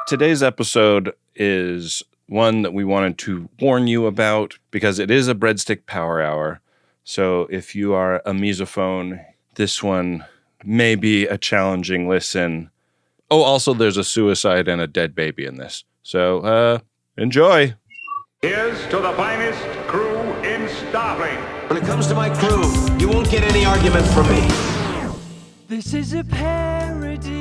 Today's episode is one that we wanted to warn you about because it is a breadstick power hour. So if you are a mesophone, this one may be a challenging listen. Oh, also there's a suicide and a dead baby in this. So enjoy. Here's to the finest crew in Starfleet. When it comes to my crew, you won't get any argument from me. This is a parody.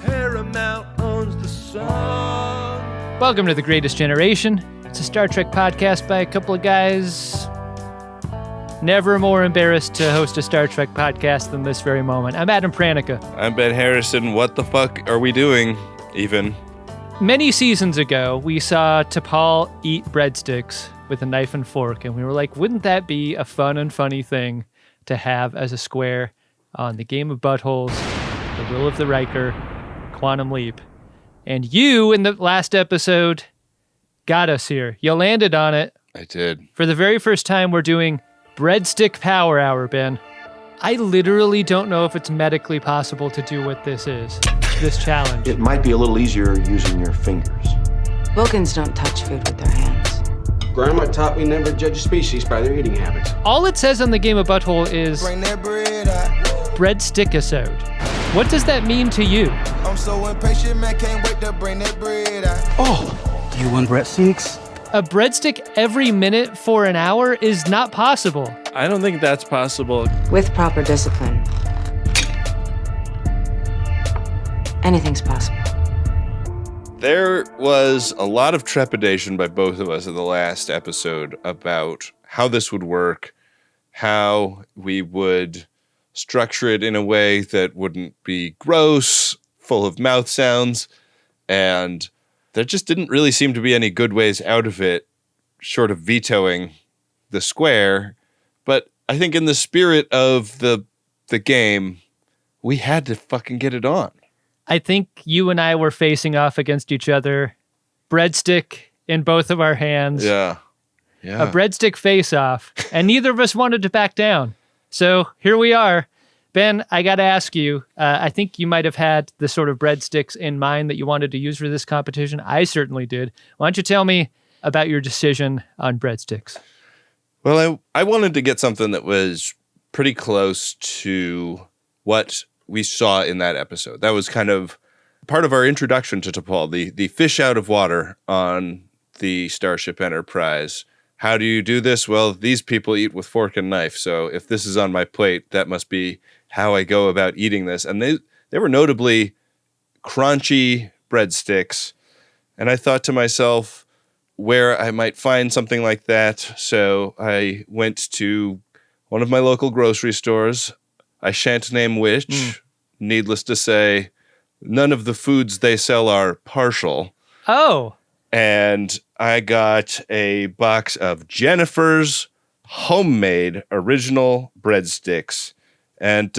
Paramount owns the song. Welcome to The Greatest Generation. It's a Star Trek podcast by a couple of guys never more embarrassed to host a Star Trek podcast than this very moment. I'm Adam Pranica. I'm Ben Harrison. What the fuck are we doing, even? Many seasons ago, we saw T'Pol eat breadsticks with a knife and fork, and we were like, wouldn't that be a fun and funny thing to have as a square on the Game of Buttholes, The Will of the Riker, Quantum Leap? And you, in the last episode, got us here. You landed on it. I did. For the very first time, we're doing Breadstick Power Hour, Ben. I literally don't know if it's medically possible to do what this is, this challenge. It might be a little easier using your fingers. Vulcans don't touch food with their hands. Grandma taught me never to judge a species by their eating habits. All it says on the Game of Butthole is Bring that bread out. breadstick-isode. What does that mean to you? I'm so impatient, man, can't wait to bring that bread out. Oh, you want breadsticks? A breadstick every minute for an hour is not possible. I don't think that's possible. With proper discipline, anything's possible. There was a lot of trepidation by both of us in the last episode about how this would work, how we would structure it in a way that wouldn't be gross, full of mouth sounds, and there just didn't really seem to be any good ways out of it, short of vetoing the square. But I think in the spirit of the game, we had to fucking get it on. I think you and I were facing off against each other, breadstick in both of our hands. Yeah. A breadstick face-off, and neither of us wanted to back down. So here we are. Ben, I got to ask you, I think you might have had the sort of breadsticks in mind that you wanted to use for this competition. I certainly did. Why don't you tell me about your decision on breadsticks? Well, I wanted to get something that was pretty close to what we saw in that episode. That was kind of part of our introduction to T'Pol, the fish out of water on the Starship Enterprise. How do you do this? Well, these people eat with fork and knife, so if this is on my plate, that must be how I go about eating this. And they were notably crunchy breadsticks, and I thought to myself where I might find something like that, so I went to one of my local grocery stores. I shan't name which. Needless to say, none of the foods they sell are partial. Oh. And I got a box of Jennifer's homemade original breadsticks. And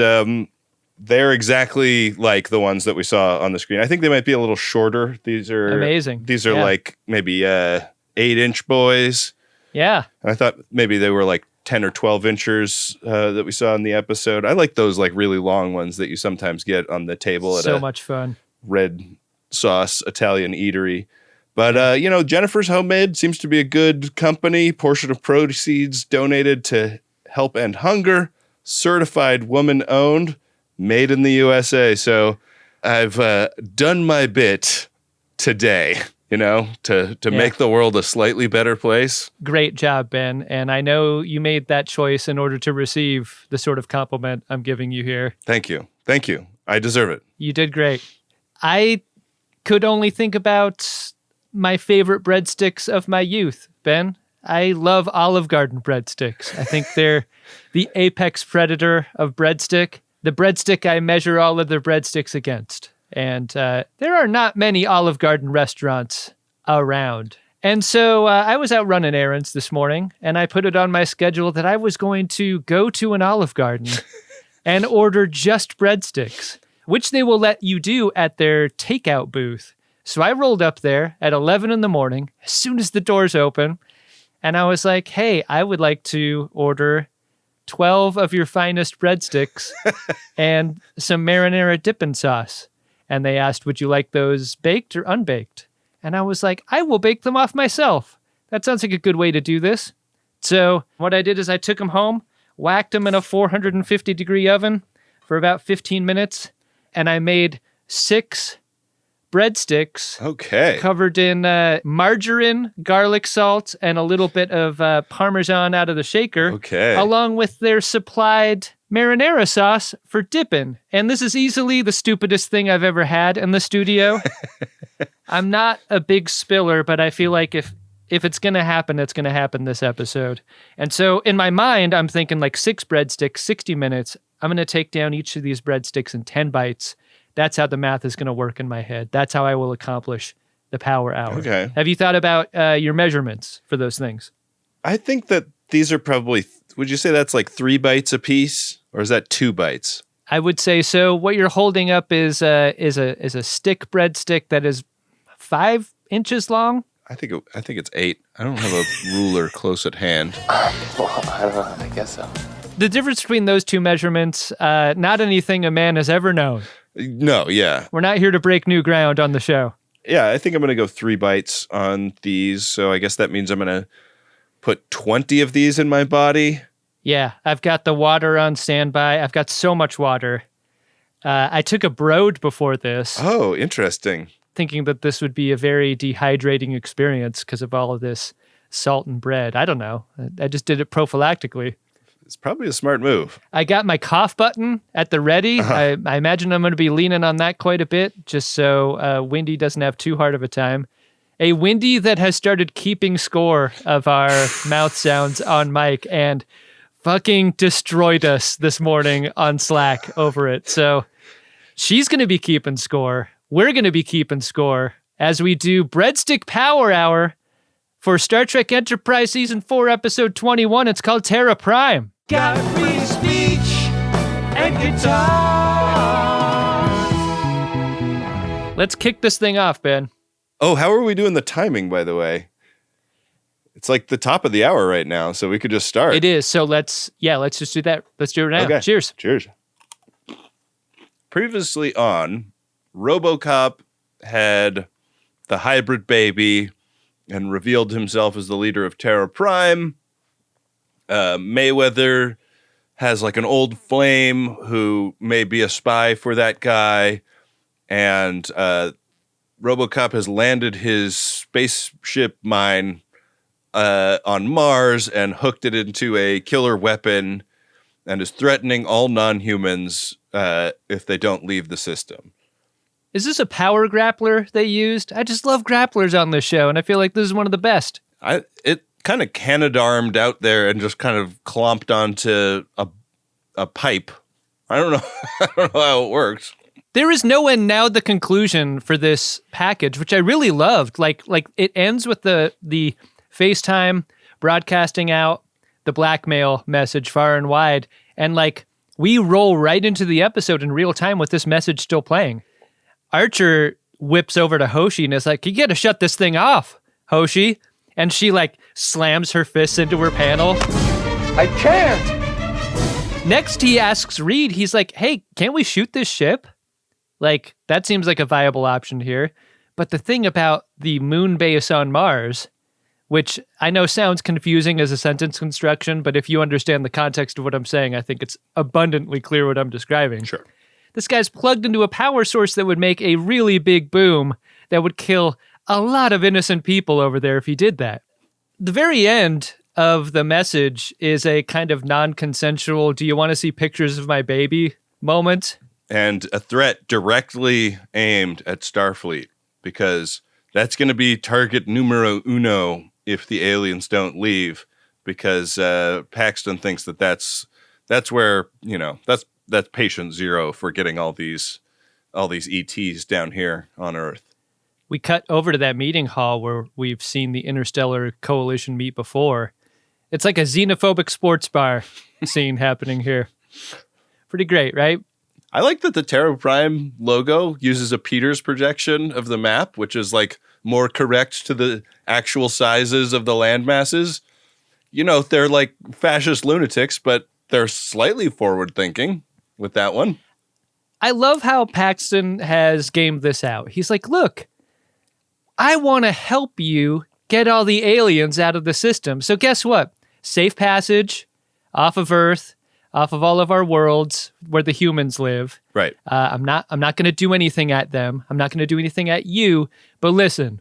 they're exactly like the ones that we saw on the screen. I think they might be a little shorter. These are amazing. These are like maybe 8-inch boys. Yeah. And I thought maybe they were like 10 or 12 inches that we saw in the episode. I like those like really long ones that you sometimes get on the table at so much fun red sauce Italian eatery. But, Jennifer's Homemade seems to be a good company. Portion of proceeds donated to help end hunger. Certified woman-owned. Made in the USA. So I've done my bit today, to make the world a slightly better place. Great job, Ben. And I know you made that choice in order to receive the sort of compliment I'm giving you here. Thank you. I deserve it. You did great. I could only think about my favorite breadsticks of my youth, Ben. I love Olive Garden breadsticks. I think they're the apex predator of breadstick, the breadstick I measure all other breadsticks against. And there are not many Olive Garden restaurants around. And so I was out running errands this morning, and I put it on my schedule that I was going to go to an Olive Garden and order just breadsticks, which they will let you do at their takeout booth. So I rolled up there at 11 in the morning, as soon as the doors open, and I was like, hey, I would like to order 12 of your finest breadsticks and some marinara dipping sauce. And they asked, would you like those baked or unbaked? And I was like, I will bake them off myself. That sounds like a good way to do this. So what I did is I took them home, whacked them in a 450-degree oven for about 15 minutes, and I made 6 breadsticks covered in margarine, garlic salt, and a little bit of Parmesan out of the shaker, along with their supplied marinara sauce for dipping. And this is easily the stupidest thing I've ever had in the studio. I'm not a big spiller, but I feel like if it's going to happen, it's going to happen this episode. And so in my mind, I'm thinking like 6 breadsticks, 60 minutes. I'm going to take down each of these breadsticks in 10 bites. That's how the math is going to work in my head. That's how I will accomplish the power hour. Okay. Have you thought about your measurements for those things? I think that these are probably, would you say that's like 3 bites a piece? Or is that 2 bites? I would say so. What you're holding up is a stick breadstick that is 5 inches long. I think it's 8. I don't have a ruler close at hand. Well, I don't know. I guess so. The difference between those two measurements, not anything a man has ever known. No, yeah. We're not here to break new ground on the show. Yeah, I think I'm going to go 3 bites on these. So I guess that means I'm going to put 20 of these in my body. Yeah, I've got the water on standby. I've got so much water. I took a Broad before this. Oh, interesting. Thinking that this would be a very dehydrating experience because of all of this salt and bread. I don't know. I just did it prophylactically. It's probably a smart move. I got my cough button at the ready. I imagine I'm going to be leaning on that quite a bit just so Windy doesn't have too hard of a time. A Windy that has started keeping score of our mouth sounds on mic and fucking destroyed us this morning on Slack over it. So she's going to be keeping score. We're going to be keeping score as we do Breadstick Power Hour for Star Trek Enterprise Season 4, Episode 21. It's called Terra Prime. Got free speech and guitar. Let's kick this thing off, Ben. Oh, how are we doing the timing, by the way? It's like the top of the hour right now, so we could just start. It is. So let's just do that. Let's do it now. Okay. Cheers. Cheers. Previously on, RoboCop had the hybrid baby and revealed himself as the leader of Terra Prime. Mayweather has like an old flame who may be a spy for that guy. And RoboCop has landed his spaceship mine on Mars and hooked it into a killer weapon and is threatening all non-humans if they don't leave the system. Is this a power grappler they used? I just love grapplers on this show, and I feel like this is one of the best. It kind of canadarmed out there and just kind of clomped onto a pipe. I don't know. I don't know how it works. There is no end now. The conclusion for this package, which I really loved, like it ends with the FaceTime broadcasting out the blackmail message far and wide, and like we roll right into the episode in real time with this message still playing. Archer whips over to Hoshi and is like, "You gotta shut this thing off, Hoshi." And she like slams her fists into her panel. I can't. Next, he asks Reed, he's like, "Hey, can't we shoot this ship?" Like, that seems like a viable option here. But the thing about the moon base on Mars, which I know sounds confusing as a sentence construction, but if you understand the context of what I'm saying, I think it's abundantly clear what I'm describing. Sure. This guy's plugged into a power source that would make a really big boom that would kill a lot of innocent people over there if he did that. The very end of the message is a kind of non-consensual, "do you want to see pictures of my baby?" moment. And a threat directly aimed at Starfleet, because that's going to be target numero uno if the aliens don't leave, because Paxton thinks that's where, that's patient zero for getting all these ETs down here on Earth. We cut over to that meeting hall where we've seen the Interstellar Coalition meet before. It's like a xenophobic sports bar scene happening here. Pretty great, right? I like that the Terra Prime logo uses a Peters projection of the map, which is like more correct to the actual sizes of the land masses. They're like fascist lunatics, but they're slightly forward thinking with that one. I love how Paxton has gamed this out. He's like, look, I want to help you get all the aliens out of the system. So guess what? Safe passage off of Earth, off of all of our worlds where the humans live. Right. I'm not going to do anything at them. I'm not going to do anything at you. But listen,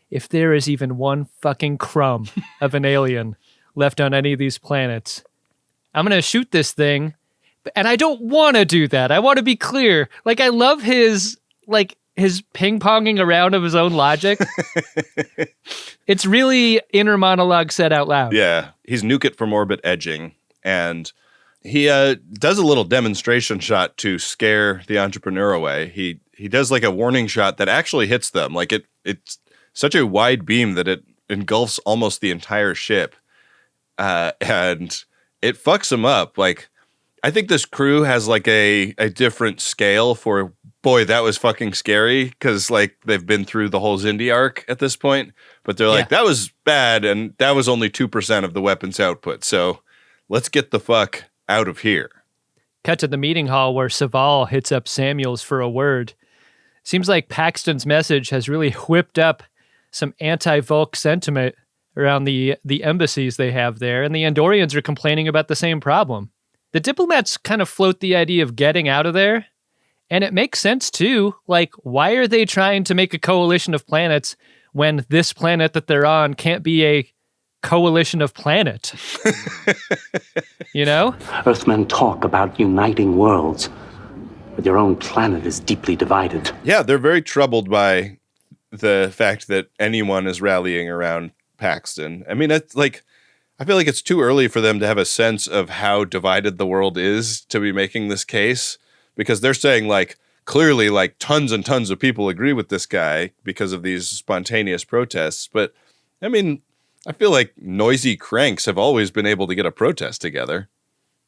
if there is even one fucking crumb of an alien left on any of these planets, I'm going to shoot this thing. And I don't want to do that. I want to be clear. Like, I love his ping-ponging around of his own logic. It's really inner monologue said out loud. Yeah. He's nuke it from orbit edging. And he does a little demonstration shot to scare the entrepreneur away. He does like a warning shot that actually hits them. Like it's such a wide beam that it engulfs almost the entire ship. And it fucks them up. Like, I think this crew has like a different scale for, boy, that was fucking scary, because like they've been through the whole Xindi arc at this point. But they're like, that was bad, and that was only 2% of the weapons output. So let's get the fuck out of here. Cut to the meeting hall where Saval hits up Samuels for a word. Seems like Paxton's message has really whipped up some anti-Volk sentiment around the embassies they have there, and the Andorians are complaining about the same problem. The diplomats kind of float the idea of getting out of there, and it makes sense too. Like, why are they trying to make a coalition of planets when this planet that they're on can't be a coalition of planet? You know? Earthmen talk about uniting worlds, but your own planet is deeply divided. Yeah, they're very troubled by the fact that anyone is rallying around Paxton. I mean, it's like, I feel like it's too early for them to have a sense of how divided the world is to be making this case, because they're saying like, clearly like tons and tons of people agree with this guy because of these spontaneous protests. But I mean, I feel like noisy cranks have always been able to get a protest together.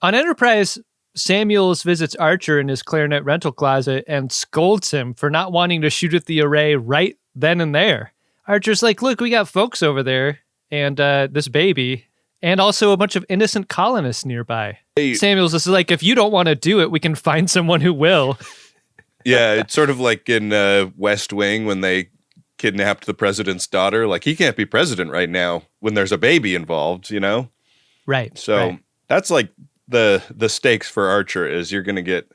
On Enterprise, Samuels visits Archer in his clarinet rental closet and scolds him for not wanting to shoot at the array right then and there. Archer's like, look, we got folks over there and this baby and also a bunch of innocent colonists nearby. Hey. Samuels is like, if you don't want to do it, we can find someone who will. Yeah, it's sort of like in West Wing when they kidnapped the president's daughter. Like, he can't be president right now when there's a baby involved, you know? Right. So that's like the stakes for Archer is you're going to get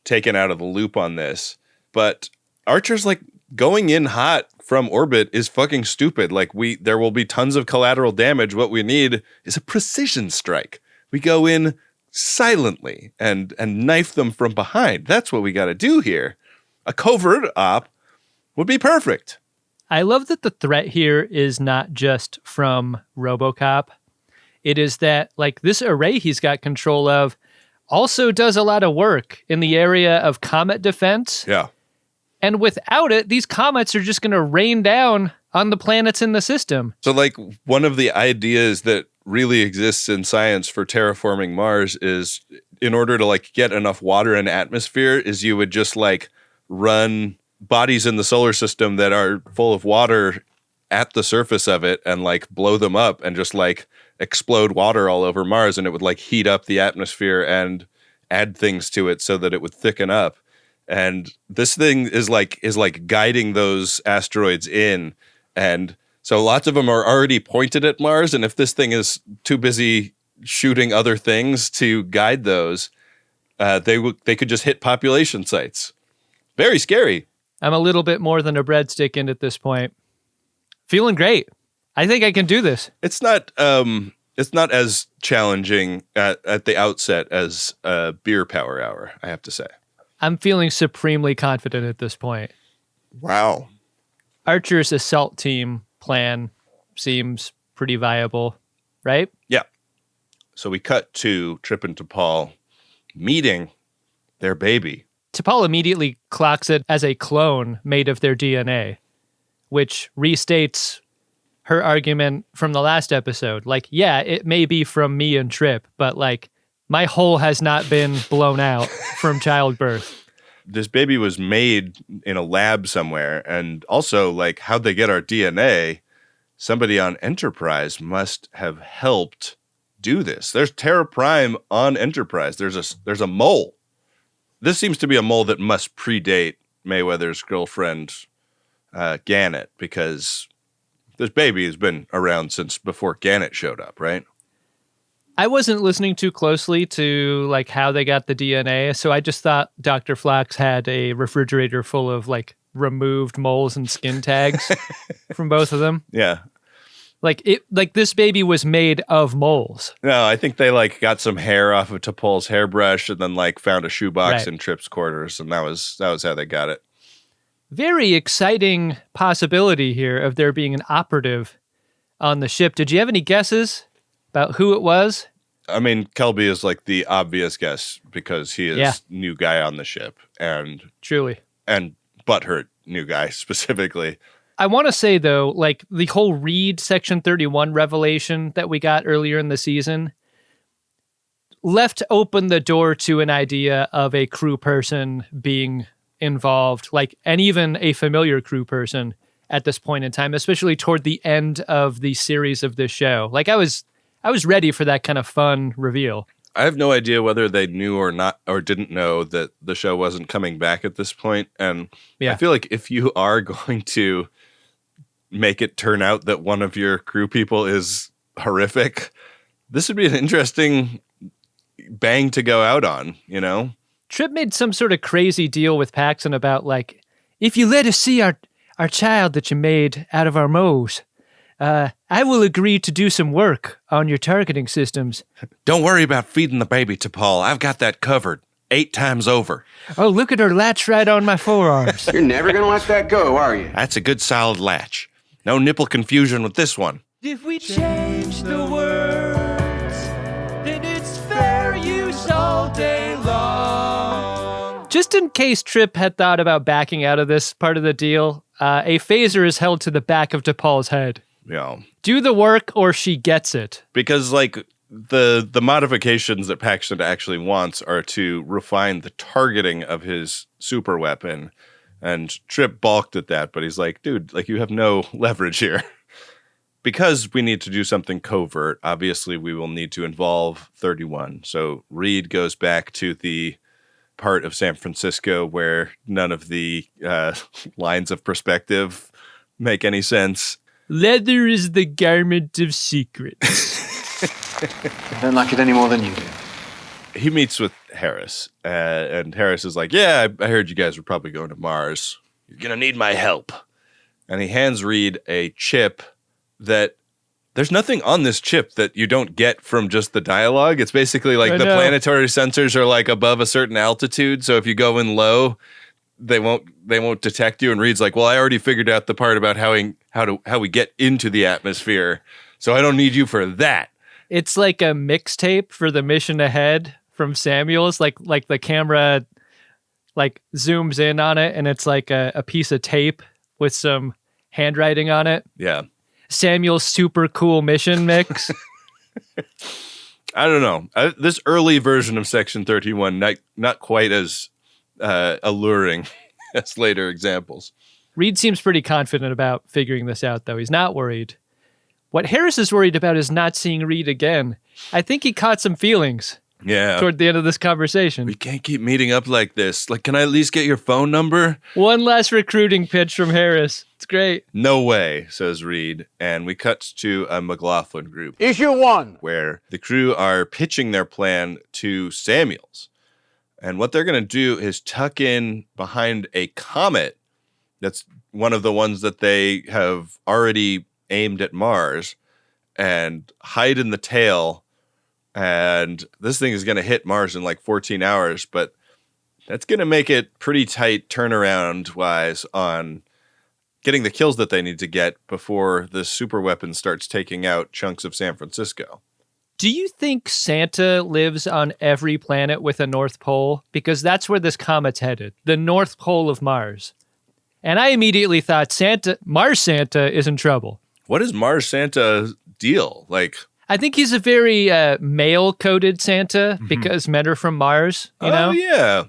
taken out of the loop on this. But Archer's like, going in hot from orbit is fucking stupid. Like, there will be tons of collateral damage. What we need is a precision strike. We go in silently and knife them from behind. That's what we got to do here. A covert op would be perfect. I love that the threat here is not just from RoboCop. It is that, like, this array he's got control of also does a lot of work in the area of comet defense. Yeah. And without it, these comets are just going to rain down on the planets in the system. So, like, one of the ideas that really exists in science for terraforming Mars is, in order to, like, get enough water and atmosphere, is you would just, like, run bodies in the solar system that are full of water at the surface of it and, like, blow them up and just, like, explode water all over Mars, and it would, like, heat up the atmosphere and add things to it so that it would thicken up. And this thing is like guiding those asteroids in. And so lots of them are already pointed at Mars. And if this thing is too busy shooting other things to guide those, they could just hit population sites. Very scary. I'm a little bit more than a breadstick in at this point. Feeling great. I think I can do this. It's not as challenging at the outset as Beer Power Hour, I have to say. I'm feeling supremely confident at this point. Wow. Archer's assault team plan seems pretty viable, right? Yeah. So we cut to Trip and T'Pol meeting their baby. T'Pol immediately clocks it as a clone made of their DNA, which restates her argument from the last episode. Like, yeah, it may be from me and Trip, but like, my hole has not been blown out from childbirth. This baby was made in a lab somewhere. And also, like, how'd they get our DNA? Somebody on Enterprise must have helped do this. There's Terra Prime on Enterprise. There's a mole. this seems to be a mole that must predate Mayweather's girlfriend, Gannett, because this baby has been around since before Gannett showed up, right? I wasn't listening too closely to like how they got the DNA, so I just thought Dr. Phlox had a refrigerator full of like removed moles and skin tags from both of them. Yeah. Like this baby was made of moles. No, I think they like got some hair off of T'Pol's hairbrush and then like found a shoebox Right. in Tripp's quarters, and that was how they got it. Very exciting possibility here of there being an operative on the ship. Did you have any guesses about who it was? I mean, Kelby is like the obvious guess because he is new guy on the ship and Truly. butthurt new guy specifically. I want to say, though, like the whole Reed Section 31 revelation that we got earlier in the season left open the door to an idea of a crew person being involved, like, and even a familiar crew person at this point in time, especially toward the end of the series of this show. Like, I was ready for that kind of fun reveal. I have no idea whether they knew or not or didn't know that the show wasn't coming back at this point. And I feel like if you are going to make it turn out that one of your crew people is horrific, this would be an interesting bang to go out on, you know? Tripp made some sort of crazy deal with Paxton about, like, if you let us see our child that you made out of our moles, I will agree to do some work on your targeting systems. Don't worry about feeding the baby, T'Pol. I've got that covered 8 times over. Oh, look at her latch right on my forearms. You're never gonna let that go, are you? That's a good solid latch. No nipple confusion with this one. If we change the words, then it's fair use all day long. Just in case Tripp had thought about backing out of this part of the deal, a phaser is held to the back of T'Pol's head. Yeah. Do the work or she gets it. Because, like, the modifications that Paxton actually wants are to refine the targeting of his super weapon. And Tripp balked at that, but he's like, dude, like, you have no leverage here. Because we need to do something covert, obviously we will need to involve 31. So Reed goes back to the part of San Francisco where none of the lines of perspective make any sense. Leather is the garment of secrets. I don't like it any more than you do. He meets with Harris, and Harris is like, yeah, I heard you guys were probably going to Mars. You're going to need my help. And he hands Reed a chip that there's nothing on this chip that you don't get from just the dialogue. It's basically like the planetary sensors are like above a certain altitude. So if you go in low, they won't detect you. And Reed's like, well, I already figured out the part about how we get into the atmosphere. So I don't need you for that. It's like a mixtape for the mission ahead from Samuels. Like the camera like zooms in on it and it's like a piece of tape with some handwriting on it. Yeah. Samuel's super cool mission mix. I don't know. This early version of Section 31, not quite as alluring as later examples. Reed seems pretty confident about figuring this out, though. He's not worried. What Harris is worried about is not seeing Reed again. I think he caught some feelings toward the end of this conversation. We can't keep meeting up like this. Like, can I at least get your phone number? One last recruiting pitch from Harris. It's great. No way, says Reed. And we cut to a McLaughlin group. Issue 1. Where the crew are pitching their plan to Samuels. And what they're going to do is tuck in behind a comet that's one of the ones that they have already aimed at Mars and hide in the tail. And this thing is going to hit Mars in like 14 hours, but that's going to make it pretty tight turnaround-wise on getting the kills that they need to get before the super weapon starts taking out chunks of San Francisco. Do you think Santa lives on every planet with a North Pole? Because that's where this comet's headed, the North Pole of Mars. And I immediately thought Mars Santa is in trouble. What is Mars Santa's deal? Like, I think he's a very male-coded Santa because men are from Mars, you know? Oh, yeah.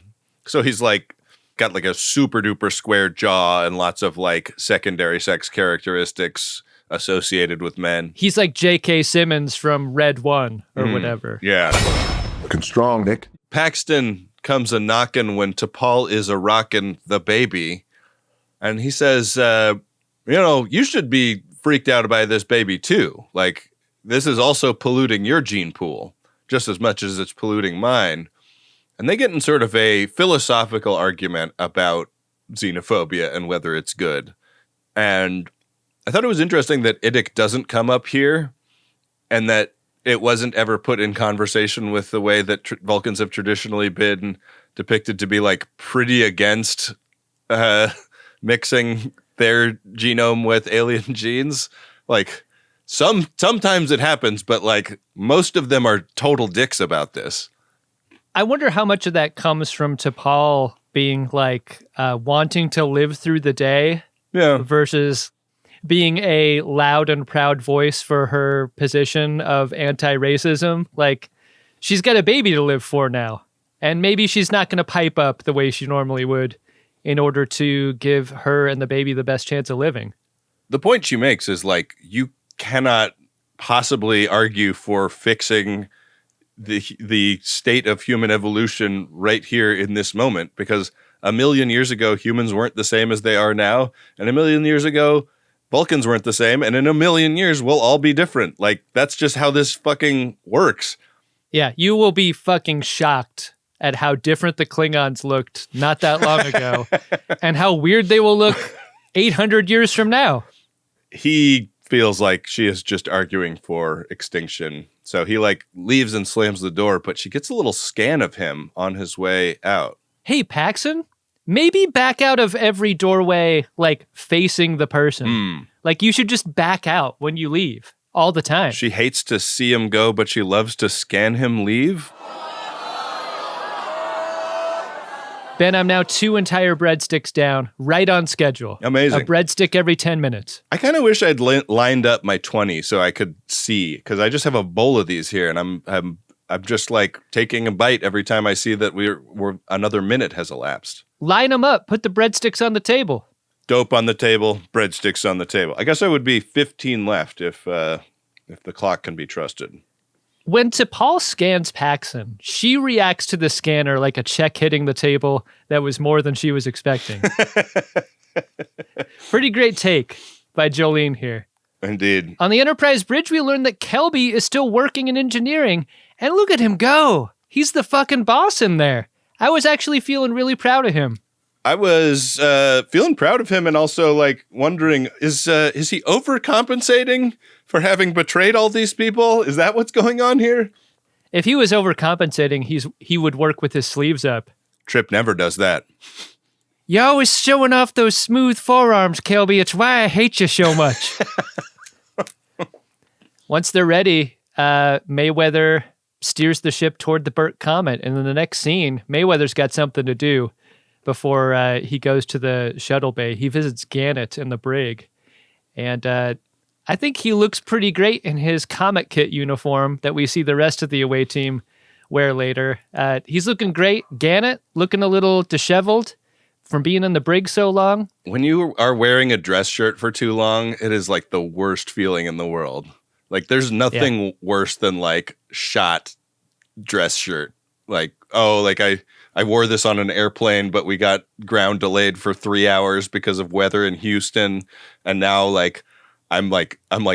So he's like got like a super-duper square jaw and lots of like secondary sex characteristics associated with men. He's like J.K. Simmons from Red 1 or whatever. Yeah. Looking strong, Nick. Paxton comes a knockin' when T'Pol is a rockin' the baby. And he says, you should be freaked out by this baby too. Like, this is also polluting your gene pool just as much as it's polluting mine. And they get in sort of a philosophical argument about xenophobia and whether it's good. And I thought it was interesting that Idic doesn't come up here and that it wasn't ever put in conversation with the way that Vulcans have traditionally been depicted to be like pretty against mixing their genome with alien genes. Like sometimes it happens, but like most of them are total dicks about this. I wonder how much of that comes from T'Pol being like wanting to live through the day versus being a loud and proud voice for her position of anti-racism. Like, she's got a baby to live for now, and maybe she's not going to pipe up the way she normally would in order to give her and the baby the best chance of living. The point she makes is like, you cannot possibly argue for fixing the state of human evolution right here in this moment, because 1 million years ago, humans weren't the same as they are now. And 1 million years ago, Vulcans weren't the same. And in 1 million years, we'll all be different. Like, that's just how this fucking works. Yeah, you will be fucking shocked at how different the Klingons looked not that long ago and how weird they will look 800 years from now. He feels like she is just arguing for extinction. So he like leaves and slams the door, but she gets a little scan of him on his way out. Hey, Paxton, maybe back out of every doorway, like facing the person. Like, you should just back out when you leave all the time. She hates to see him go, but she loves to scan him leave. Ben, I'm now 2 entire breadsticks down, right on schedule. Amazing. A breadstick every 10 minutes. I kind of wish I'd lined up my 20 so I could see, because I just have a bowl of these here, and I'm just like taking a bite every time I see that we're another minute has elapsed. Line them up. Put the breadsticks on the table. Dope on the table, breadsticks on the table. I guess I would be 15 left if the clock can be trusted. When T'Pol scans Paxton, she reacts to the scanner like a check hitting the table that was more than she was expecting. Pretty great take by Jolene here. Indeed. On the Enterprise bridge, we learn that Kelby is still working in engineering, and look at him go. He's the fucking boss in there. I was actually feeling really proud of him. I was feeling proud of him and also like wondering, is he overcompensating for having betrayed all these people? Is that what's going on here? If he was overcompensating, he would work with his sleeves up. Trip never does that. You're always showing off those smooth forearms, Kelby. It's why I hate you so much. Once they're ready, Mayweather steers the ship toward the Burt Comet. And in the next scene, Mayweather's got something to do before he goes to the shuttle bay. He visits Gannett in the brig. And I think he looks pretty great in his Comet Kit uniform that we see the rest of the away team wear later. He's looking great. Gannett looking a little disheveled from being in the brig so long. When you are wearing a dress shirt for too long, it is like the worst feeling in the world. Like, there's nothing worse than like shot dress shirt. Like, oh, like I wore this on an airplane, but we got ground delayed for 3 hours because of weather in Houston, and now like I'm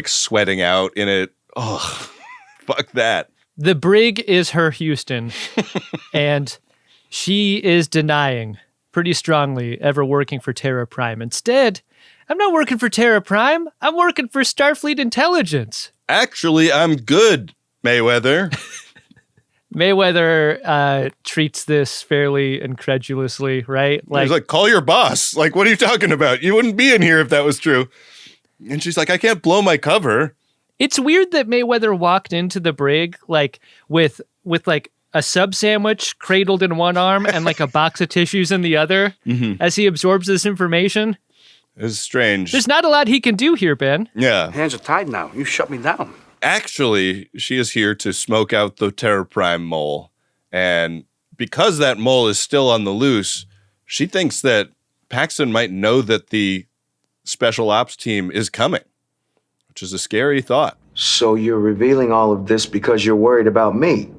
sweating out in it. Oh, fuck that. The brig is her Houston, and she is denying pretty strongly ever working for Terra Prime. Instead, I'm not working for Terra Prime. I'm working for Starfleet Intelligence. Actually, I'm good, Mayweather. Mayweather treats this fairly incredulously, right? He's like, call your boss. Like, what are you talking about? You wouldn't be in here if that was true. And she's like, I can't blow my cover. It's weird that Mayweather walked into the brig like with like a sub sandwich cradled in one arm and like a box of tissues in the other as he absorbs this information. It's strange. There's not a lot he can do here, Ben. Yeah. Hands are tied now. You shut me down. Actually, she is here to smoke out the Terra Prime mole. And because that mole is still on the loose, she thinks that Paxton might know that the special ops team is coming, which is a scary thought. So you're revealing all of this because you're worried about me?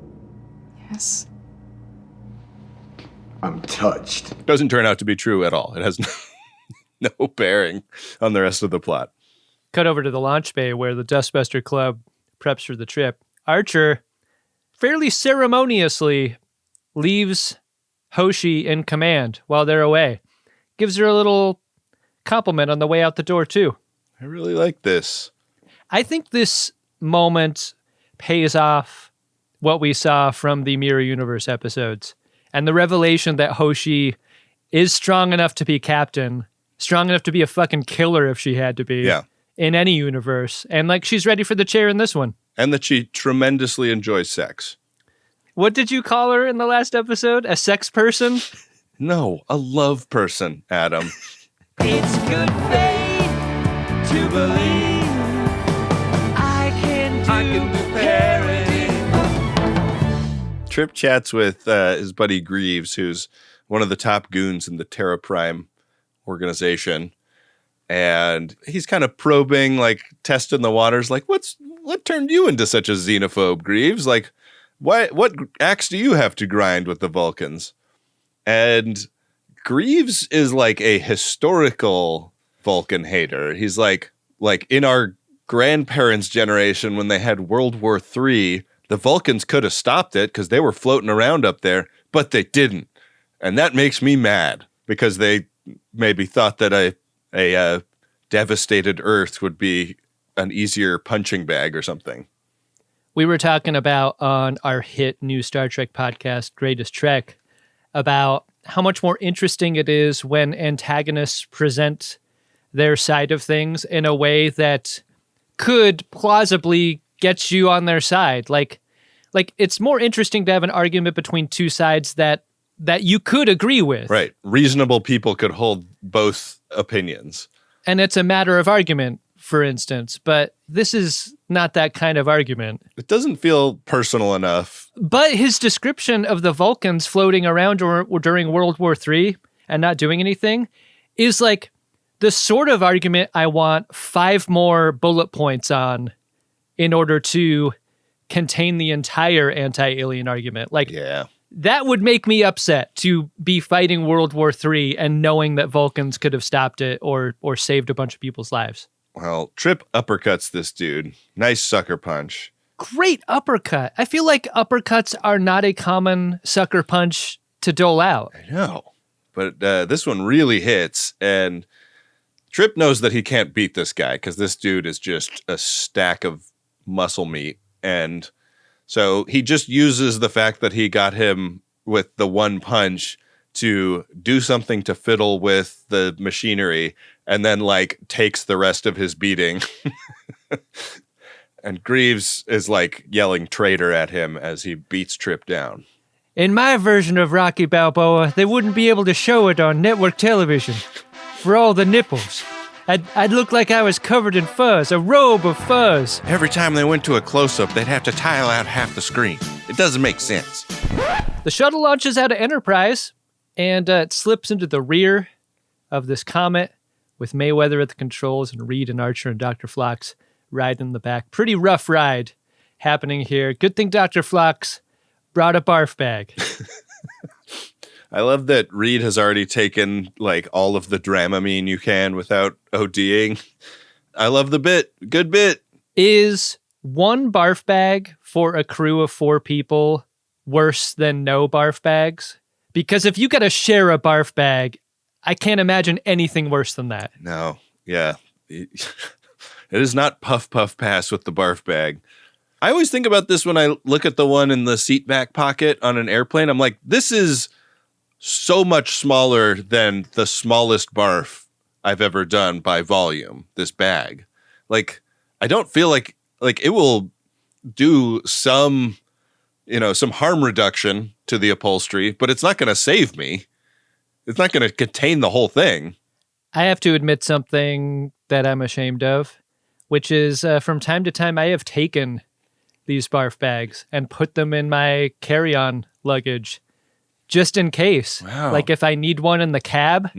Yes. I'm touched. Doesn't turn out to be true at all. It has no bearing on the rest of the plot. Cut over to the launch bay where the Dustbuster Club preps for the trip. Archer fairly ceremoniously leaves Hoshi in command while they're away. Gives her a little compliment on the way out the door, too. I really like this. I think this moment pays off what we saw from the Mirror Universe episodes. And the revelation that Hoshi is strong enough to be captain, strong enough to be a fucking killer if she had to be. Yeah. In any universe. And like she's ready for the chair in this one. And that she tremendously enjoys sex. What did you call her in the last episode? A sex person? No, a love person, Adam. It's good faith to believe I can do parody. Trip chats with his buddy Greaves, who's one of the top goons in the Terra Prime organization. And he's kind of probing, like testing the waters, like, what turned you into such a xenophobe, Greaves? Like, what axe do you have to grind with the Vulcans? And Greaves is like a historical Vulcan hater. He's like in our grandparents' generation when they had World War III, the Vulcans could have stopped it because they were floating around up there, but they didn't. And that makes me mad because they maybe thought that a devastated Earth would be an easier punching bag or something. We were talking about on our hit new Star Trek podcast, Greatest Trek, about how much more interesting it is when antagonists present their side of things in a way that could plausibly get you on their side. Like it's more interesting to have an argument between two sides that you could agree with. Right. Reasonable people could hold both opinions. And it's a matter of argument, for instance, but this is not that kind of argument. It doesn't feel personal enough. But his description of the Vulcans floating around during World War III and not doing anything is like the sort of argument I want 5 more bullet points on in order to contain the entire anti-alien argument. Like, yeah. That would make me upset to be fighting World War III and knowing that Vulcans could have stopped it or saved a bunch of people's lives. Well, Trip uppercuts this dude. Nice sucker punch. Great uppercut. I feel like uppercuts are not a common sucker punch to dole out. I know. But this one really hits, and Trip knows that he can't beat this guy because this dude is just a stack of muscle meat. And so he just uses the fact that he got him with the one punch to do something to fiddle with the machinery and then like takes the rest of his beating. And Greaves is like yelling traitor at him as he beats Trip down. In my version of Rocky Balboa, they wouldn't be able to show it on network television for all the nipples. I'd look like I was covered in fuzz, a robe of fuzz. Every time they went to a close-up, they'd have to tile out half the screen. It doesn't make sense. The shuttle launches out of Enterprise, and it slips into the rear of this comet with Mayweather at the controls and Reed and Archer and Dr. Phlox riding in the back. Pretty rough ride happening here. Good thing Dr. Phlox brought a barf bag. I love that Reed has already taken like all of the Dramamine you can without ODing. I love the bit. Good bit. Is one barf bag for a crew of 4 people worse than no barf bags? Because if you got to share a barf bag, I can't imagine anything worse than that. No. Yeah. It is not puff, puff, pass with the barf bag. I always think about this when I look at the one in the seat back pocket on an airplane. I'm like, this is so much smaller than the smallest barf I've ever done by volume, this bag. Like, I don't feel like it will do some harm reduction to the upholstery, but it's not going to save me. It's not going to contain the whole thing. I have to admit something that I'm ashamed of, which is from time to time I have taken these barf bags and put them in my carry-on luggage just in case. Wow. Like if I need one in the cab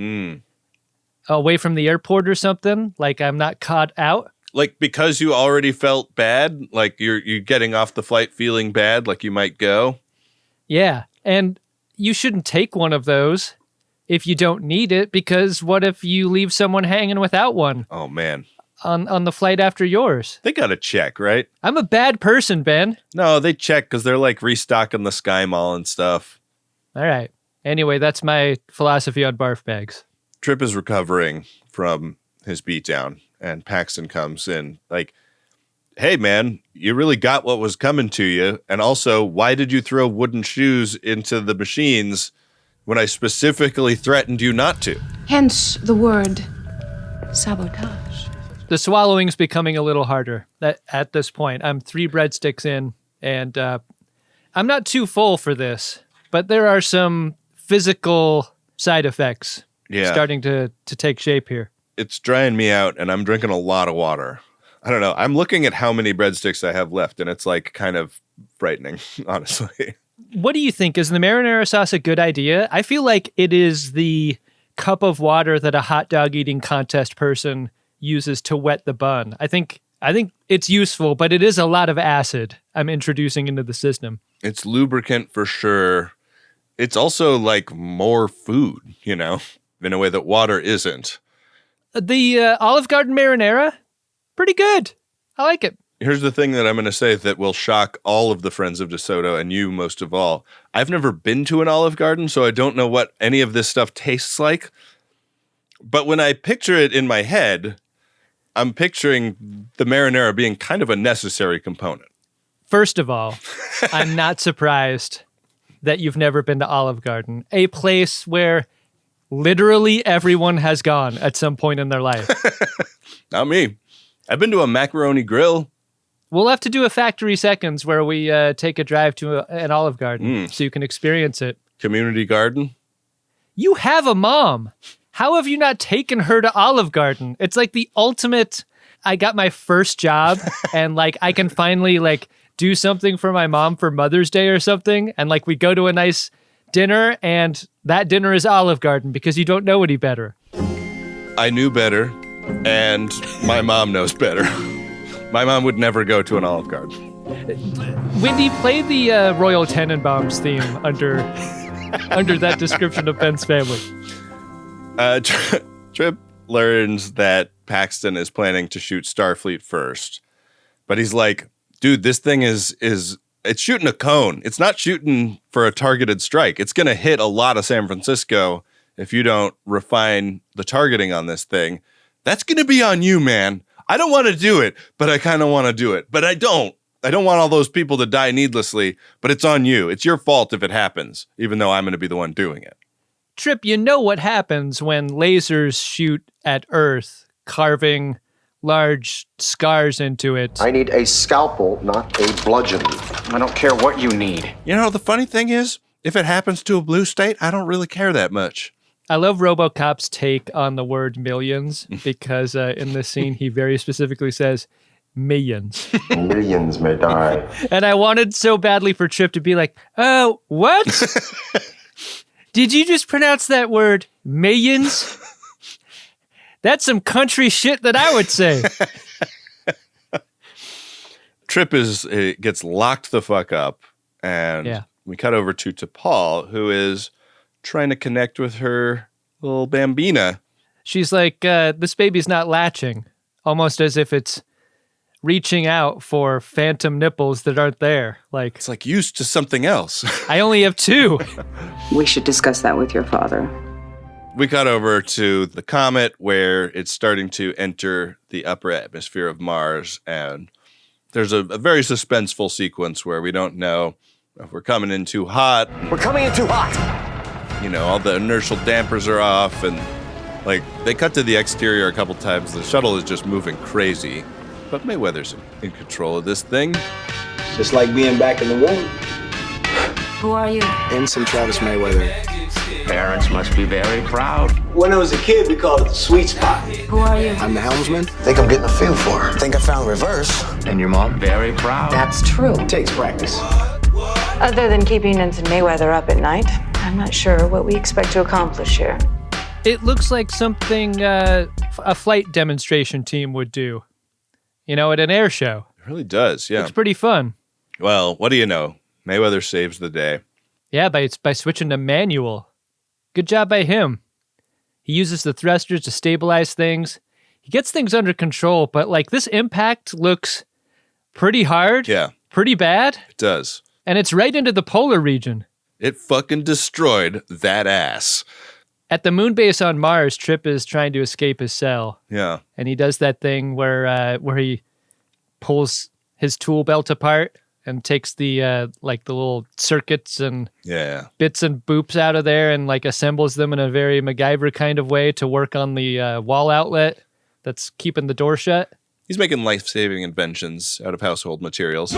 away from the airport or something, like I'm not caught out. Like because you already felt bad, like you're getting off the flight feeling bad, like you might go. Yeah. And you shouldn't take one of those if you don't need it, because what if you leave someone hanging without one? Oh, man. On the flight after yours? They got to check, right? I'm a bad person, Ben. No, they check because they're like restocking the Sky Mall and stuff. All right. Anyway, that's my philosophy on barf bags. Trip is recovering from his beatdown, and Paxton comes in like, hey, man, you really got what was coming to you. And also, why did you throw wooden shoes into the machines when I specifically threatened you not to? Hence the word sabotage. The swallowing's becoming a little harder at this point. I'm 3 breadsticks in, and I'm not too full for this, but there are some physical side effects starting to take shape here. It's drying me out, and I'm drinking a lot of water. I don't know. I'm looking at how many breadsticks I have left, and it's like kind of frightening, honestly. What do you think? Is the marinara sauce a good idea? I feel like it is the cup of water that a hot dog eating contest person uses to wet the bun. I think it's useful, but it is a lot of acid I'm introducing into the system. It's lubricant for sure. It's also like more food, in a way that water isn't. The Olive Garden marinara, pretty good. I like it. Here's the thing that I'm going to say that will shock all of the friends of DeSoto and you most of all. I've never been to an Olive Garden, so I don't know what any of this stuff tastes like. But when I picture it in my head, I'm picturing the marinara being kind of a necessary component. First of all, I'm not surprised that you've never been to Olive Garden, a place where literally everyone has gone at some point in their life. Not me. I've been to a macaroni grill. We'll have to do a Factory Seconds where we take a drive to an Olive Garden so you can experience it. Community garden. You have a mom. How have you not taken her to Olive Garden? It's like the ultimate, I got my first job and like I can finally like do something for my mom for Mother's Day or something. And like we go to a nice dinner and that dinner is Olive Garden because you don't know any better. I knew better and my mom knows better. My mom would never go to an Olive Garden. Wendy, play the Royal Tenenbaums theme under that description of Ben's family. Trip learns that Paxton is planning to shoot Starfleet first, but he's like, dude, this thing is it's shooting a cone. It's not shooting for a targeted strike. It's going to hit a lot of San Francisco if you don't refine the targeting on this thing. That's going to be on you, man. I don't want to do it, but I kind of want to do it. But I don't want all those people to die needlessly, but it's on you. It's your fault if it happens, even though I'm going to be the one doing it. Trip, you know what happens when lasers shoot at Earth, carving large scars into it. I need a scalpel, not a bludgeon. I don't care what you need. You know, the funny thing is, if it happens to a blue state, I don't really care that much. I love RoboCop's take on the word millions because in this scene, he very specifically says millions. Millions may die. And I wanted so badly for Trip to be like, oh, what? Did you just pronounce that word millions? That's some country shit that I would say. Trip gets locked the fuck up, and we cut over to T'Pol, who is trying to connect with her little bambina. She's like, this baby's not latching, almost as if it's reaching out for phantom nipples that aren't there. Like it's like used to something else. I only have 2. We should discuss that with your father. We cut over to the comet where it's starting to enter the upper atmosphere of Mars, and there's a very suspenseful sequence where we don't know if we're coming in too hot. We're coming in too hot. You know, all the inertial dampers are off, and like they cut to the exterior a couple times. The shuttle is just moving crazy, but Mayweather's in control of this thing. Just like being back in the womb. Who are you? Ensign Travis Mayweather. Parents must be very proud. When I was a kid, we called it the sweet spot. Who are you? I'm the helmsman. Think I'm getting a feel for her. Think I found reverse. And your mom? Very proud. That's true. Takes practice. Other than keeping Ensign Mayweather up at night, I'm not sure what we expect to accomplish here. It looks like something a flight demonstration team would do, you know, at an air show. It really does, yeah. It's pretty fun. Well, what do you know? Mayweather saves the day. Yeah, by switching to manual. Good job by him. He uses the thrusters to stabilize things. He gets things under control, but like this impact looks pretty hard. Yeah. Pretty bad. It does. And it's right into the polar region. It fucking destroyed that ass. At the moon base on Mars, Trip is trying to escape his cell. Yeah. And he does that thing where he pulls his tool belt apart and takes the little circuits and bits and boops out of there and like assembles them in a very MacGyver kind of way to work on the wall outlet that's keeping the door shut. He's making life-saving inventions out of household materials.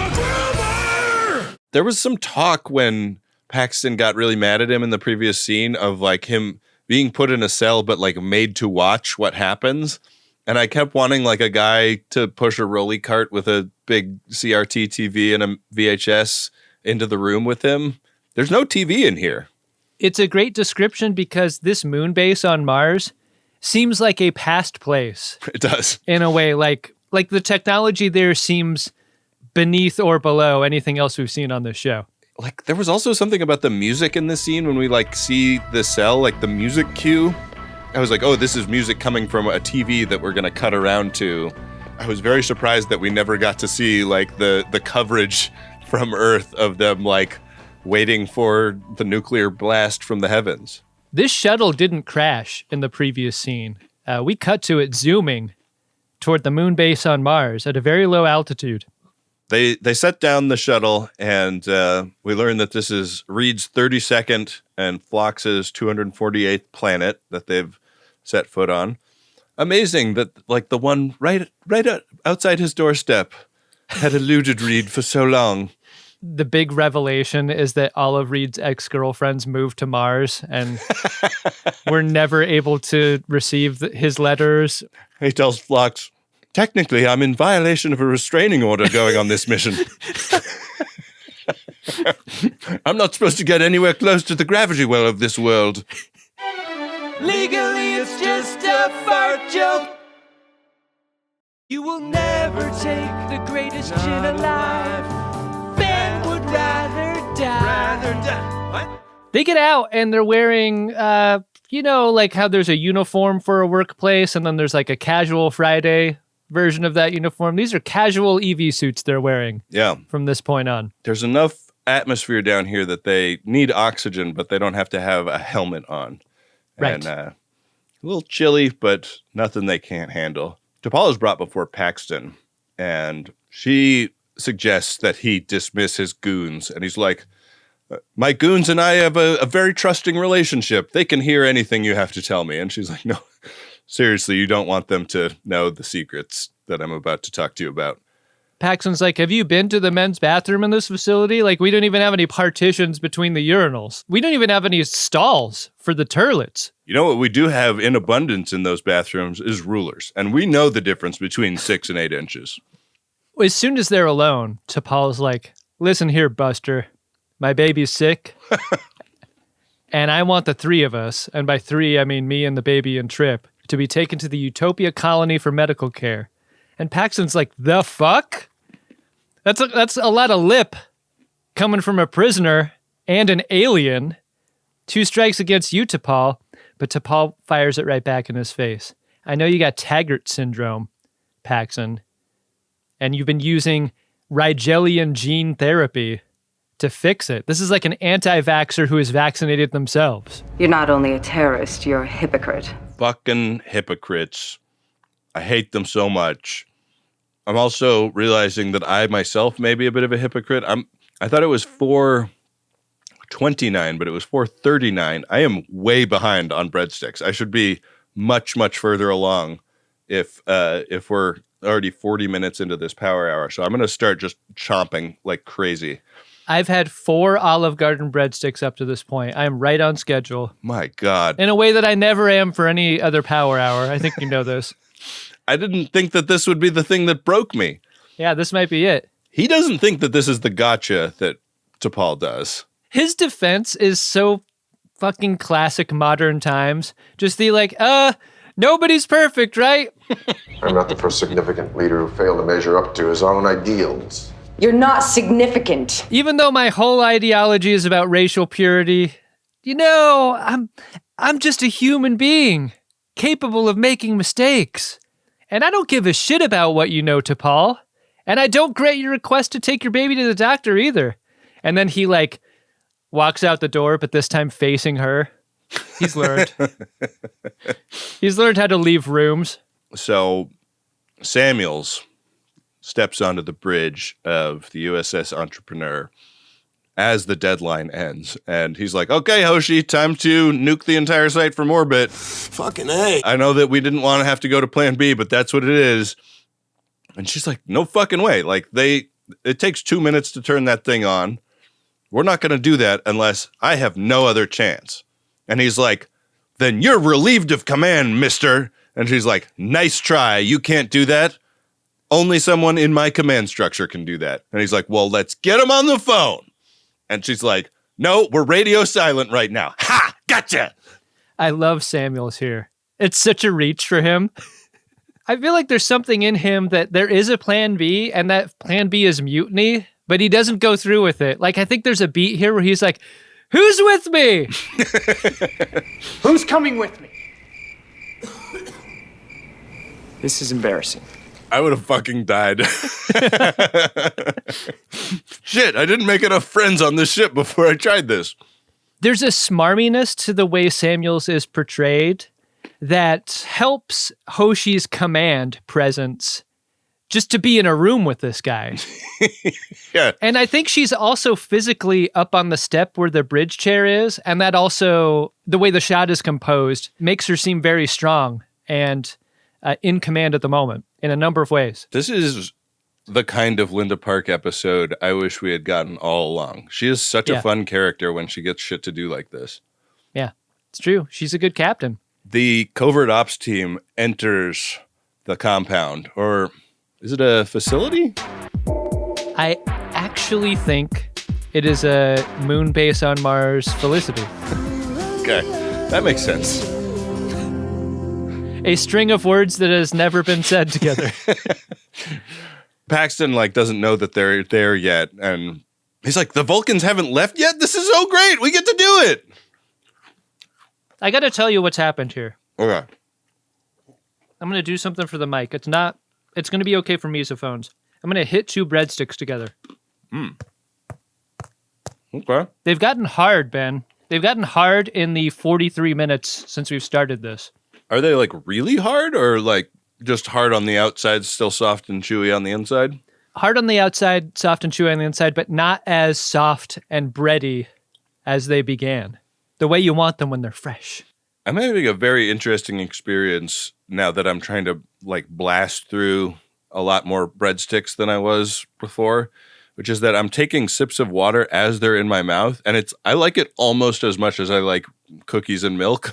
There was some talk when Paxton got really mad at him in the previous scene of like him being put in a cell but like made to watch what happens. And I kept wanting like a guy to push a rolly cart with a big CRT TV and a VHS into the room with him. There's no TV in here. It's a great description because this moon base on Mars seems like a past place. It does. In a way, like the technology there seems beneath or below anything else we've seen on this show. Like there was also something about the music in this scene when we like see the cell, like the music cue. I was like, oh, this is music coming from a TV that we're going to cut around to. I was very surprised that we never got to see like the coverage from Earth of them like waiting for the nuclear blast from the heavens. This shuttle didn't crash in the previous scene. We cut to it zooming toward the moon base on Mars at a very low altitude. They set down the shuttle, and we learn that this is Reed's 32nd and Phlox's 248th planet that they've set foot on. Amazing that like the one right outside his doorstep had eluded Reed for so long. The big revelation is that all of Reed's ex-girlfriends moved to Mars and were never able to receive his letters. He tells Phlox, technically, I'm in violation of a restraining order going on this mission. I'm not supposed to get anywhere close to the gravity well of this world. Legally, it's just a fart joke. You will never take the greatest gin alive. Ben would rather die. What? They get out and they're wearing, like how there's a uniform for a workplace and then there's like a casual Friday version of that uniform. These are casual EV suits they're wearing. Yeah. From this point on. There's enough atmosphere down here that they need oxygen, but they don't have to have a helmet on. Right. And a little chilly, but nothing they can't handle. T'Pol is brought before Paxton, and she suggests that he dismiss his goons. And he's like, my goons and I have a very trusting relationship. They can hear anything you have to tell me. And she's like, no, seriously, you don't want them to know the secrets that I'm about to talk to you about. Paxton's like, have you been to the men's bathroom in this facility? Like, we don't even have any partitions between the urinals. We don't even have any stalls for the toilets. You know what we do have in abundance in those bathrooms is rulers. And we know the difference between 6 and 8 inches. As soon as they're alone, T'Pol's like, listen here, Buster. My baby's sick. And I want the 3 of us, and by 3, I mean me and the baby and Trip, to be taken to the Utopia colony for medical care. And Paxton's like, the fuck? That's a lot of lip coming from a prisoner and an alien. 2 strikes against you, T'Pol. But T'Pol fires it right back in his face. I know you got Taggart syndrome, Paxton. And you've been using Rigelian gene therapy to fix it. This is like an anti-vaxxer who is vaccinated themselves. You're not only a terrorist, you're a hypocrite. Fucking hypocrites. I hate them so much. I'm also realizing that I myself may be a bit of a hypocrite. I thought it was 4:29, but it was 4:39. I am way behind on breadsticks. I should be much, much further along if we're already 40 minutes into this power hour. So I'm going to start just chomping like crazy. I've had 4 Olive Garden breadsticks up to this point. I am right on schedule. My God. In a way that I never am for any other power hour. I think you know this. I didn't think that this would be the thing that broke me. Yeah, this might be it. He doesn't think that this is the gotcha that T'Pol does. His defense is so fucking classic modern times. Just the like, nobody's perfect, right? I'm not the first significant leader who failed to measure up to his own ideals. You're not significant. Even though my whole ideology is about racial purity, I'm just a human being, capable of making mistakes. And I don't give a shit about what you know, T'Pol. And I don't grant your request to take your baby to the doctor either. And then he, walks out the door, but this time facing her. He's learned. He's learned how to leave rooms. So Samuels steps onto the bridge of the USS Entrepreneur as the deadline ends. And he's like, okay, Hoshi, time to nuke the entire site from orbit. Fucking A. I know that we didn't want to have to go to plan B, but that's what it is. And she's like, no fucking way. It takes 2 minutes to turn that thing on. We're not going to do that unless I have no other chance. And he's like, then you're relieved of command, mister. And she's like, nice try. You can't do that. Only someone in my command structure can do that. And he's like, well, let's get him on the phone. And she's like, no, we're radio silent right now. Ha! Gotcha! I love Samuels here. It's such a reach for him. I feel like there's something in him that there is a plan B, and that plan B is mutiny, but he doesn't go through with it. I think there's a beat here where he's like, who's with me? Who's coming with me? This is embarrassing. I would have fucking died. Shit, I didn't make enough friends on this ship before I tried this. There's a smarminess to the way Samuels is portrayed that helps Hoshi's command presence just to be in a room with this guy. Yeah. And I think she's also physically up on the step where the bridge chair is, and that also, the way the shot is composed, makes her seem very strong and in command at the moment in a number of ways. This is the kind of Linda Park episode I wish we had gotten all along. She is such a fun character when she gets shit to do like this. Yeah, it's true. She's a good captain. The covert ops team enters the compound, or is it a facility? I actually think it is a moon base on Mars, Felicity. Okay, that makes sense. A string of words that has never been said together. Paxton doesn't know that they're there yet, and he's like, the Vulcans haven't left yet? This is so great! We get to do it! I gotta tell you what's happened here. Okay. I'm gonna do something for the mic. It's gonna be okay for mesophones. I'm gonna hit 2 breadsticks together. Okay. They've gotten hard, Ben. They've gotten hard in the 43 minutes since we've started this. Are they really hard, or just hard on the outside, still soft and chewy on the inside? Hard on the outside, soft and chewy on the inside, but not as soft and bready as they began. The way you want them when they're fresh. I'm having a very interesting experience now that I'm trying to blast through a lot more breadsticks than I was before, which is that I'm taking sips of water as they're in my mouth, and I like it almost as much as I like cookies and milk.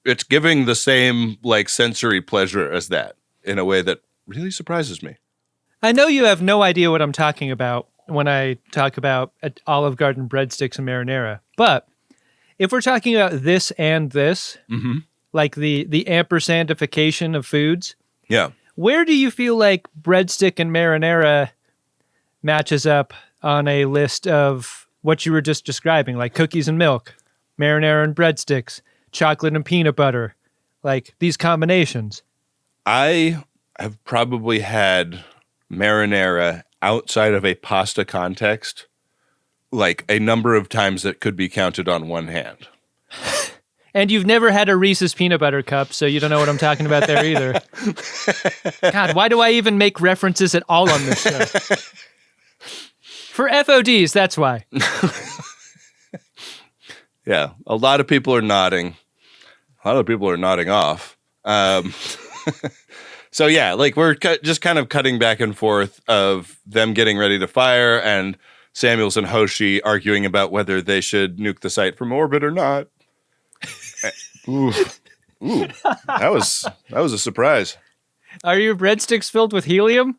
It's giving the same sensory pleasure as that in a way that really surprises me. I know you have no idea what I'm talking about when I talk about Olive Garden breadsticks and marinara, but if we're talking about this and this, the ampersandification of foods, yeah, where do you feel like breadstick and marinara matches up on a list of what you were just describing, like cookies and milk, marinara and breadsticks, chocolate and peanut butter, these combinations? I have probably had marinara outside of a pasta context a number of times that could be counted on one hand. And you've never had a Reese's peanut butter cup, so you don't know what I'm talking about there either. God, why do I even make references at all on this show? For FODs, that's why. Yeah, a lot of people are nodding. A lot of people are nodding off. So yeah, we're just kind of cutting back and forth of them getting ready to fire and Samuels and Hoshi arguing about whether they should nuke the site from orbit or not. Ooh, that was a surprise. Are your breadsticks filled with helium?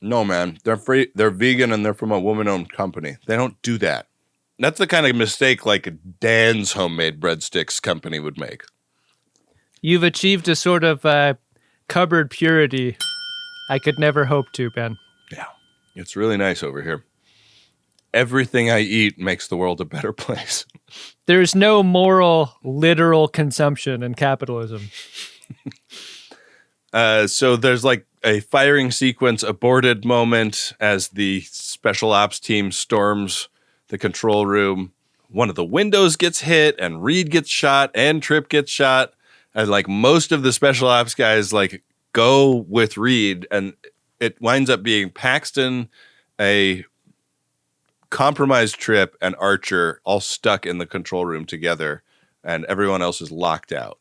No, man, they're free. They're vegan and they're from a woman-owned company. They don't do that. That's the kind of mistake Dan's homemade breadsticks company would make. You've achieved a sort of cupboard purity I could never hope to, Ben. Yeah. It's really nice over here. Everything I eat makes the world a better place. There's no moral, literal consumption in capitalism. So there's like a firing sequence aborted moment as the special ops team storms the control room. One of the windows gets hit and Reed gets shot and Trip gets shot. And like most of the special ops guys like go with Reed, and it winds up being Paxton, a compromised Trip, and Archer all stuck in the control room together, and everyone else is locked out.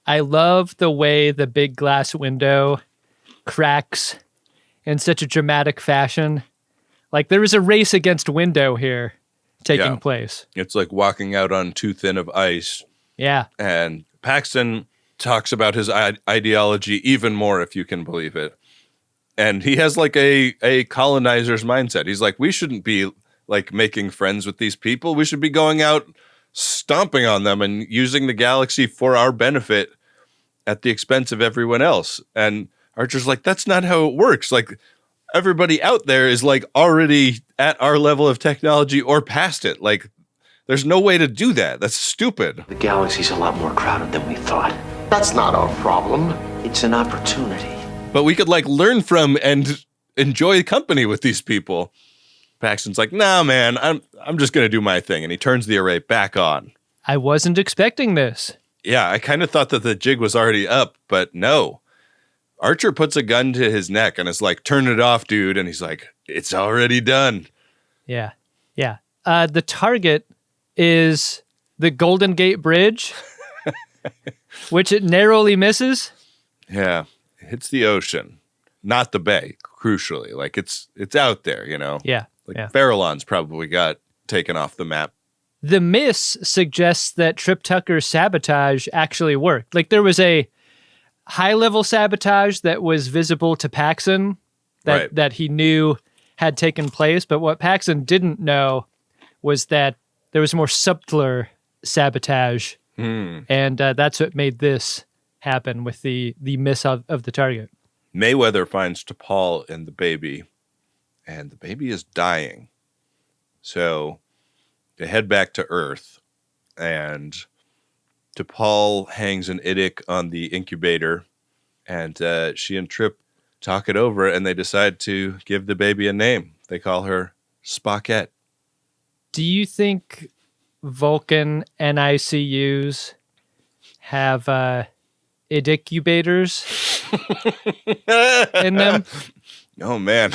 I love the way the big glass window cracks in such a dramatic fashion. Like there was a race against window here taking place. It's like walking out on too thin of ice. Yeah. And Paxton talks about his ideology even more, if you can believe it. And he has like a colonizer's mindset. He's like, we shouldn't be like making friends with these people. We should be going out stomping on them and using the galaxy for our benefit at the expense of everyone else. And Archer's like, that's not how it works. Like everybody out there is like already at our level of technology or past it. Like there's no way to do that. That's stupid. The galaxy's a lot more crowded than we thought. That's not our problem. It's an opportunity. But we could like learn from and enjoy company with these people. Paxton's like, nah, man, I'm just going to do my thing. And he turns the array back on. I wasn't expecting this. Yeah, I kind of thought that the jig was already up, but no. Archer puts a gun to his neck and is like, turn it off, dude. And he's like, it's already done. Yeah. Yeah. The target is the Golden Gate Bridge, which it narrowly misses. Yeah. It hits the ocean, not the bay, crucially. Like it's out there, you know? Yeah. Like yeah. Farallon's probably got taken off the map. The miss suggests that Trip Tucker's sabotage actually worked. Like there was a high-level sabotage that was visible to Paxton that he knew had taken place, but what Paxton didn't know was that there was more subtler sabotage, and that's what made this happen with the miss of the target. Mayweather finds T'Pol and the baby, and the baby is dying. So they head back to Earth, and T'Pol hangs an idic on the incubator, and she and Trip talk it over, and they decide to give the baby a name. They call her Spockette. Do you think Vulcan NICUs have idicubators in them? Oh, man.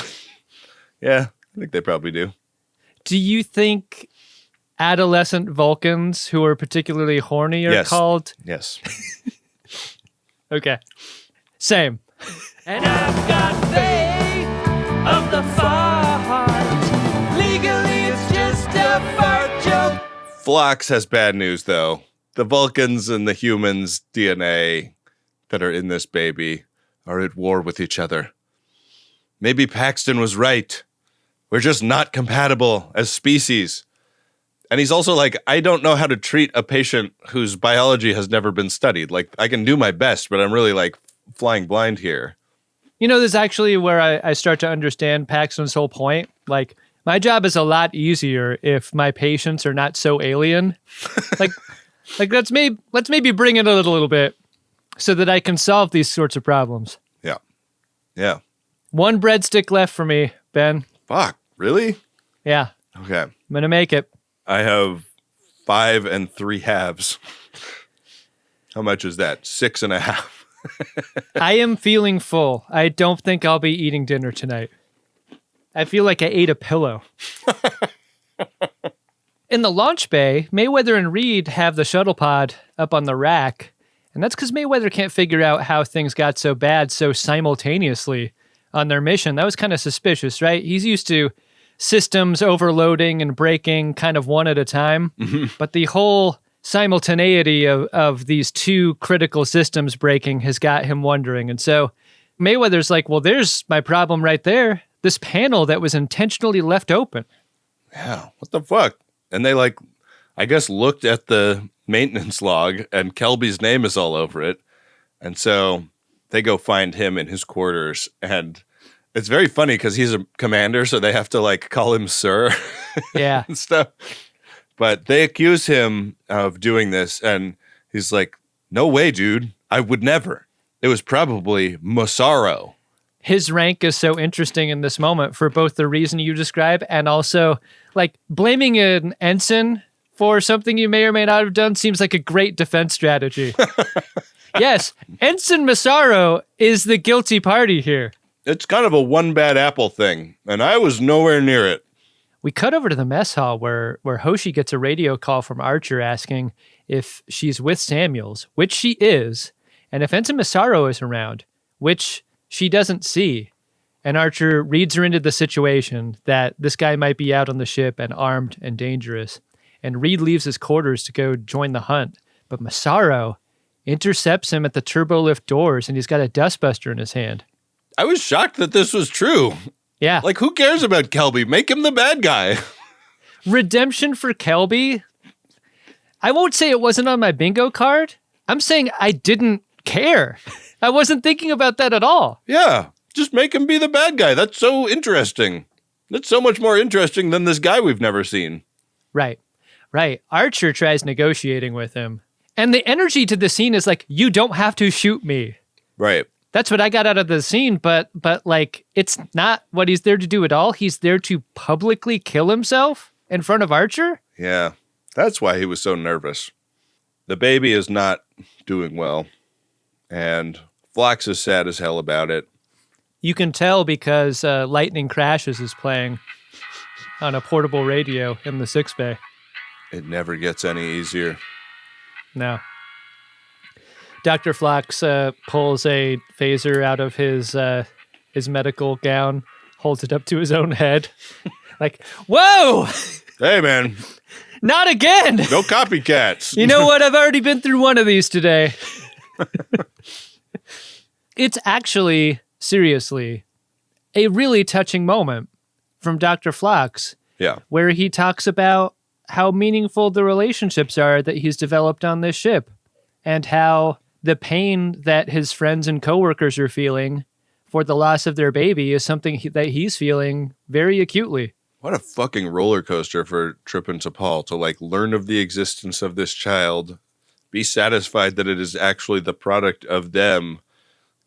Yeah, I think they probably do. Do you think adolescent Vulcans who are particularly horny are called? Yes. Okay. Same. And I've got faith of the far heart. Legally, it's just a fart joke. Phlox has bad news, though. The Vulcans and the humans' DNA that are in this baby are at war with each other. Maybe Paxton was right. We're just not compatible as species. And he's also like, I don't know how to treat a patient whose biology has never been studied. Like, I can do my best, but I'm really like flying blind here. You know, this is actually where I start to understand Paxton's whole point. Like, my job is a lot easier if my patients are not so alien. like let's maybe bring it a little bit so that I can solve these sorts of problems. Yeah. Yeah. One breadstick left for me, Ben. Fuck, really? Yeah. Okay. I'm going to make it. I have 5 3/2. How much is that? 6.5. I am feeling full. I don't think I'll be eating dinner tonight. I feel like I ate a pillow. In the launch bay, Mayweather and Reed have the shuttle pod up on the rack, and that's because Mayweather can't figure out how things got so bad so simultaneously on their mission. That was kind of suspicious, right? He's used to systems overloading and breaking kind of one at a time, but the whole simultaneity of these two critical systems breaking has got him wondering. And so Mayweather's like, well, there's my problem right there. This panel that was intentionally left open. Yeah, what the fuck? And they like, I guess, looked at the maintenance log and Kelby's name is all over it. And so they go find him in his quarters, and It's very funny because he's a commander, so they have to like call him sir. Yeah. And stuff. But they accuse him of doing this, and he's like, no way, dude. I would never. It was probably Massaro. His rank is so interesting in this moment for both the reason you describe and also like blaming an ensign for something you may or may not have done seems like a great defense strategy. Yes, Ensign Massaro is the guilty party here. It's kind of a one bad apple thing, and I was nowhere near it. We cut over to the mess hall where Hoshi gets a radio call from Archer asking if she's with Samuels, which she is, and if Ensign Massaro is around, which she doesn't see. And Archer reads her into the situation that this guy might be out on the ship and armed and dangerous. And Reed leaves his quarters to go join the hunt. But Massaro intercepts him at the turbolift doors, and he's got a dustbuster in his hand. I was shocked that this was true. Yeah. Like, who cares about Kelby? Make him the bad guy. Redemption for Kelby? I won't say it wasn't on my bingo card. I'm saying I didn't care. I wasn't thinking about that at all. Yeah, just make him be the bad guy. That's so interesting. That's so much more interesting than this guy we've never seen. Right. Archer tries negotiating with him. And the energy to the scene is like, you don't have to shoot me. Right. That's what I got out of the scene, but like, it's not what he's there to do at all. He's there to publicly kill himself in front of Archer? Yeah, that's why he was so nervous. The baby is not doing well, and Phlox is sad as hell about it. You can tell because Lightning Crashes is playing on a portable radio in the 6 bay. It never gets any easier. No. Dr. Phlox pulls a phaser out of his medical gown, holds it up to his own head. Like, whoa! Hey, man. Not again! No copycats. You know what? I've already been through one of these today. It's actually, seriously, a really touching moment from Dr. Phlox. Yeah. Where he talks about how meaningful the relationships are that he's developed on this ship and how the pain that his friends and coworkers are feeling for the loss of their baby is something that he's feeling very acutely. What a fucking roller coaster for Trip and T'Pol to like learn of the existence of this child, be satisfied that it is actually the product of them,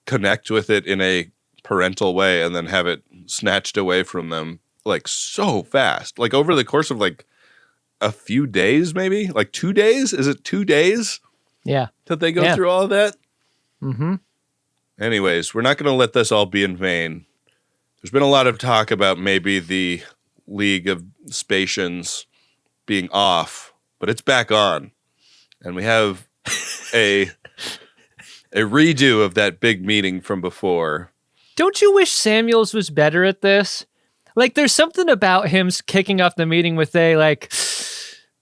connect with it in a parental way, and then have it snatched away from them like so fast. Like over the course of like a few days, maybe? Like 2 days? Is it 2 days? Yeah. That they go through all of that? Mm-hmm. Anyways, we're not going to let this all be in vain. There's been a lot of talk about maybe the League of Spatians being off, but it's back on. And we have a redo of that big meeting from before. Don't you wish Samuels was better at this? Like, there's something about him kicking off the meeting with a, like,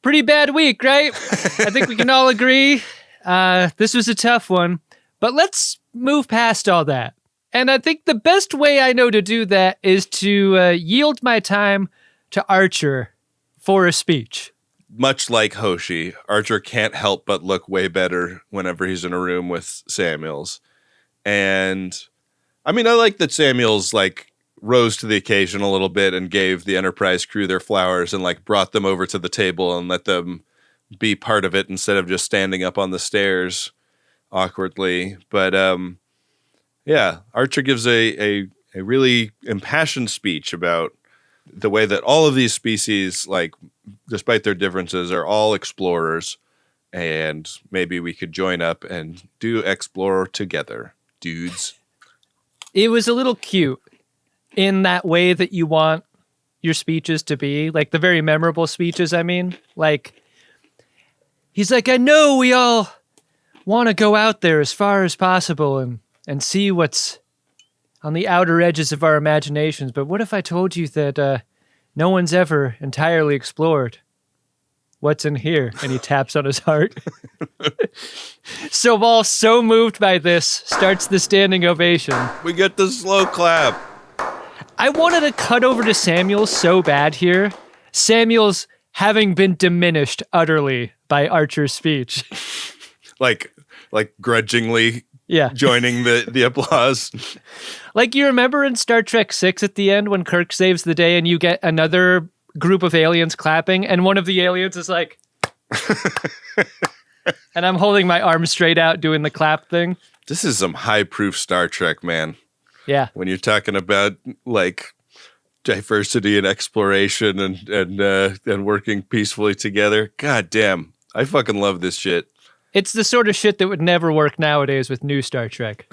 pretty bad week, right? I think we can all agree. This was a tough one, but let's move past all that. And I think the best way I know to do that is to yield my time to Archer for a speech. Much like Hoshi, Archer can't help but look way better whenever he's in a room with Samuels. And I mean, I like that Samuels like rose to the occasion a little bit and gave the Enterprise crew their flowers and like brought them over to the table and let them be part of it instead of just standing up on the stairs awkwardly. But yeah, Archer gives a really impassioned speech about the way that all of these species, like, despite their differences, are all explorers, and maybe we could join up and do explore together, dudes. It was a little cute in that way that you want your speeches to be, like the very memorable speeches, I mean. Like, he's like, I know we all want to go out there as far as possible and see what's on the outer edges of our imaginations, but what if I told you that no one's ever entirely explored what's in here? And he taps on his heart. Sobal, so moved by this, starts the standing ovation. We get the slow clap. I wanted to cut over to Samuels so bad here. Samuels having been diminished utterly by Archer's speech. like grudgingly Yeah. joining the applause. Like, you remember in Star Trek 6 at the end when Kirk saves the day and you get another group of aliens clapping and one of the aliens is like... and I'm holding my arm straight out doing the clap thing. This is some high-proof Star Trek, man. Yeah. When you're talking about, like, diversity and exploration and working peacefully together. God damn. I fucking love this shit. It's the sort of shit that would never work nowadays with new Star Trek.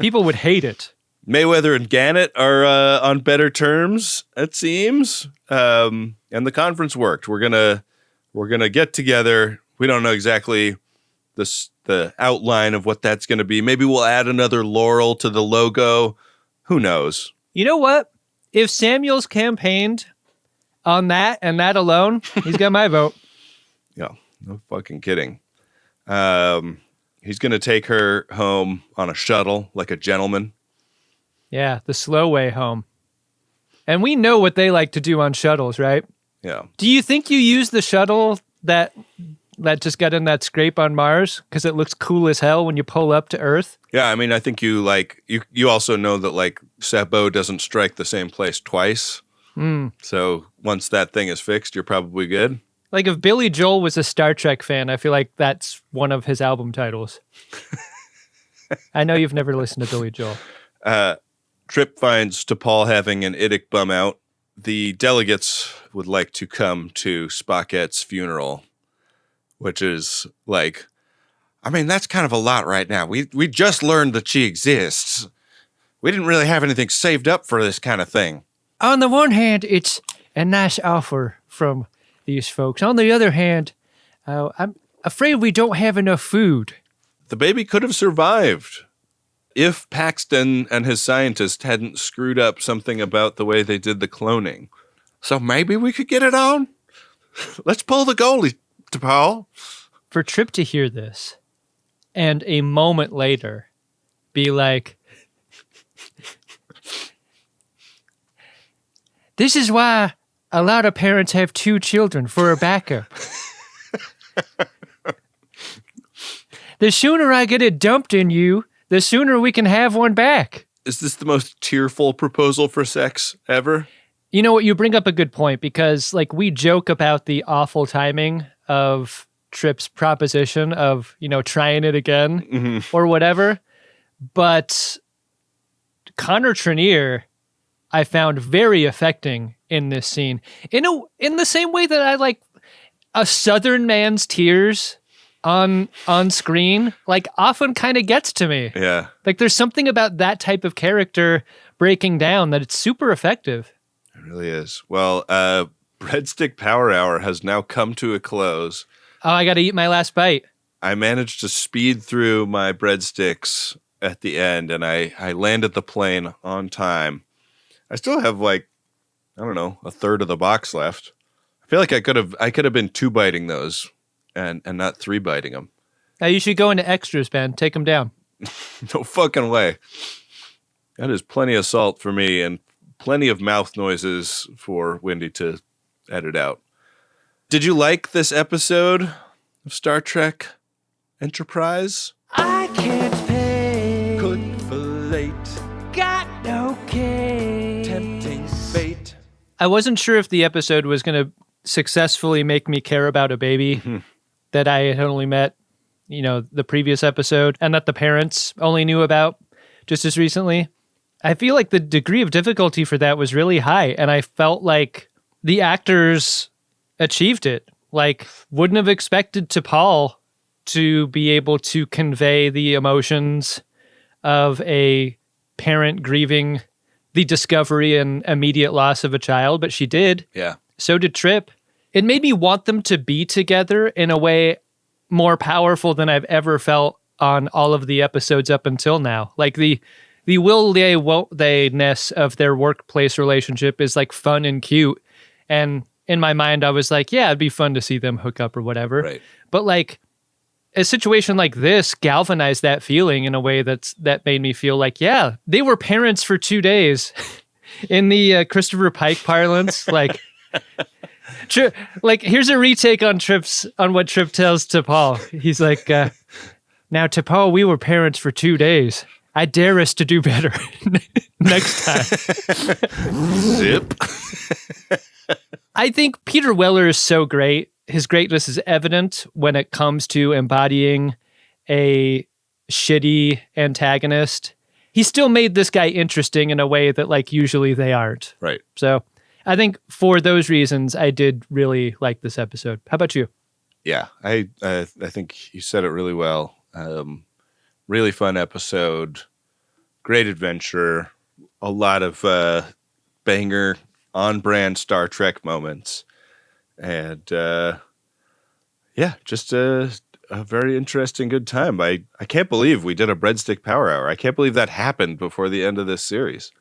People would hate it. Mayweather and Gannett are on better terms, it seems. And the conference worked. We're gonna get together. We don't know exactly the outline of what that's gonna be. Maybe we'll add another laurel to the logo. Who knows? You know what? If Samuel's campaigned on that and that alone, he's got my vote. Yeah, no fucking kidding. He's gonna take her home on a shuttle like a gentleman. Yeah, the slow way home. And we know what they like to do on shuttles, right? Yeah. Do you think you use the shuttle that just got in that scrape on Mars because it looks cool as hell when you pull up to Earth? Yeah, I mean, I think you also know that like Sabotage doesn't strike the same place twice. So once that thing is fixed, you're probably good. Like if Billy Joel was a Star Trek fan, I feel like that's one of his album titles. I know you've never listened to Billy Joel. Trip finds T'Pol having an Idic bum out. The delegates would like to come to Spocket's funeral, which is like, I mean, that's kind of a lot right now. We just learned that she exists. We didn't really have anything saved up for this kind of thing. On the one hand, it's a nice offer from these folks. On the other hand, I'm afraid we don't have enough food. The baby could have survived if Paxton and his scientists hadn't screwed up something about the way they did the cloning. So maybe we could get it on. Let's pull the goalie, T'Pol. For Trip to hear this and a moment later be like, this is why a lot of parents have 2 children for a backup. The sooner I get it dumped in you, the sooner we can have one back. Is this the most tearful proposal for sex ever? You know what? You bring up a good point because, like, we joke about the awful timing of Trip's proposition of, trying it again or whatever. But Connor Trenier, I found very affecting in this scene. In the same way that I like a Southern man's tears on screen, like, often kind of gets to me. Yeah. Like, there's something about that type of character breaking down that it's super effective. It really is. Well, Breadstick Power Hour has now come to a close. Oh, I got to eat my last bite. I managed to speed through my breadsticks at the end, and I landed the plane on time. I still have, like, I don't know, a third of the box left. I feel like I could have been 2 biting those and not 3 biting them. Now you should go into extras, Ben. Take them down. No fucking way. That is plenty of salt for me and plenty of mouth noises for Wendy to edit out. Did you like this episode of Star Trek Enterprise? I can't pay. Couldn't fillet. Got no cake. Tempting fate. I wasn't sure if the episode was going to successfully make me care about a baby that I had only met, the previous episode, and that the parents only knew about just as recently. I feel like the degree of difficulty for that was really high, and I felt like the actors achieved it. Like, wouldn't have expected T'Pol to be able to convey the emotions of a parent grieving the discovery and immediate loss of a child, but she did. Yeah. So did Trip. It made me want them to be together in a way more powerful than I've ever felt on all of the episodes up until now. Like the will they, won't they-ness of their workplace relationship is like fun and cute. And in my mind, I was like, yeah, it'd be fun to see them hook up or whatever. Right. But like a situation like this galvanized that feeling in a way that made me feel like, yeah, they were parents for 2 days in the Christopher Pike parlance. Like, like, here's a retake on what Trip tells T'Pol. He's like, Now, T'Pol, we were parents for 2 days. I dare us to do better next time. Zip. I think Peter Weller is so great. His greatness is evident when it comes to embodying a shitty antagonist. He still made this guy interesting in a way that, like, usually they aren't. Right. So I think for those reasons, I did really like this episode. How about you? Yeah, I think you said it really well. Really fun episode, great adventure, a lot of banger, on-brand Star Trek moments, and just a very interesting, good time. I can't believe we did a breadstick power hour. I can't believe that happened before the end of this series.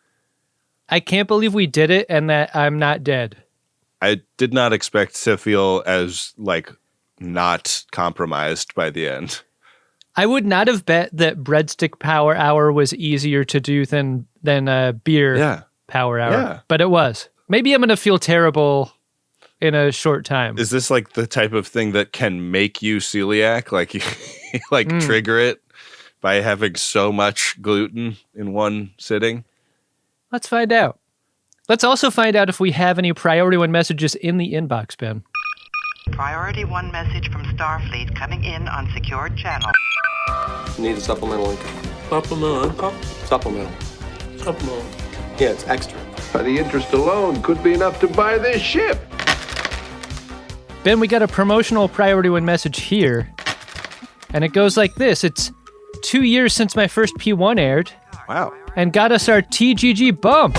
I can't believe we did it and that I'm not dead. I did not expect to feel as, like, not compromised by the end. I would not have bet that breadstick power hour was easier to do than a beer power hour, but it was. Maybe I'm going to feel terrible in a short time. Is this like the type of thing that can make you celiac? Like you trigger it by having so much gluten in one sitting? Let's find out. Let's also find out if we have any Priority 1 messages in the inbox, Ben. Priority 1 message from Starfleet coming in on secured channel. Need a supplemental income. Supplemental income? Supplemental. Supplemental. Yeah, it's extra. The interest alone could be enough to buy this ship. Ben, we got a promotional Priority 1 message here, and it goes like this. It's 2 years since my first P1 aired. Wow. And got us our TGG bump.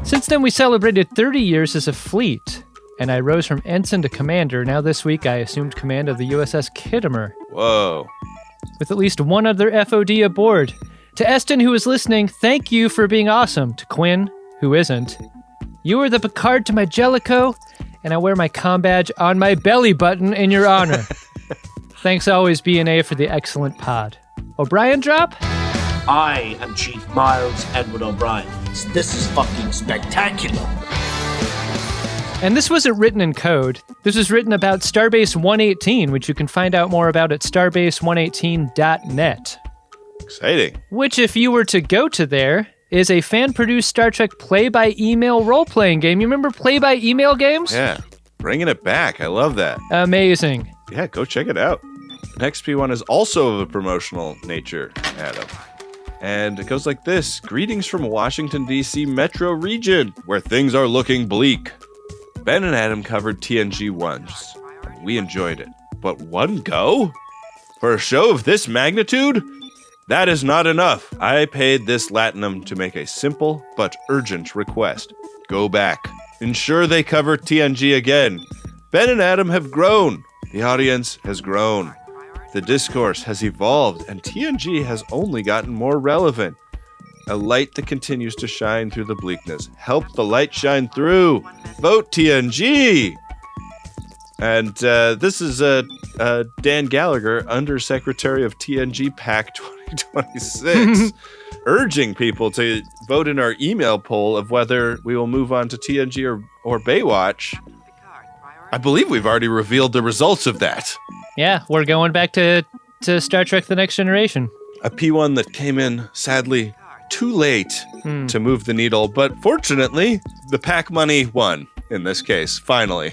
Since then, we celebrated 30 years as a fleet, and I rose from ensign to commander. Now this week, I assumed command of the USS Kittimer. Whoa. With at least one other FOD aboard. To Eston, who is listening, thank you for being awesome. To Quinn, who isn't. You are the Picard to my Jellicoe, and I wear my comm badge on my belly button in your honor. Thanks always, B&A, for the excellent pod. O'Brien drop? I am Chief Miles Edward O'Brien. This is fucking spectacular. And this wasn't written in code. This was written about Starbase 118, which you can find out more about at starbase118.net. Exciting. Which, if you were to go to there, is a fan-produced Star Trek play-by-email role-playing game. You remember play-by-email games? Yeah, bringing it back. I love that. Amazing. Yeah, go check it out. The next P1 is also of a promotional nature, Adam. And it goes like this. Greetings from Washington, D.C. metro region, where things are looking bleak. Ben and Adam covered TNG once, and we enjoyed it. But one go? For a show of this magnitude? That is not enough. I paid this latinum to make a simple but urgent request. Go back. Ensure they cover TNG again. Ben and Adam have grown. The audience has grown. The discourse has evolved, and TNG has only gotten more relevant. A light that continues to shine through the bleakness. Help the light shine through. Vote TNG. And this is Dan Gallagher, Undersecretary of TNG PAC 2026, urging people to vote in our email poll of whether we will move on to TNG or Baywatch. I believe we've already revealed the results of that. Yeah, we're going back to Star Trek The Next Generation. A P1 that came in, sadly, too late to move the needle, but fortunately, the PAC money won in this case, finally.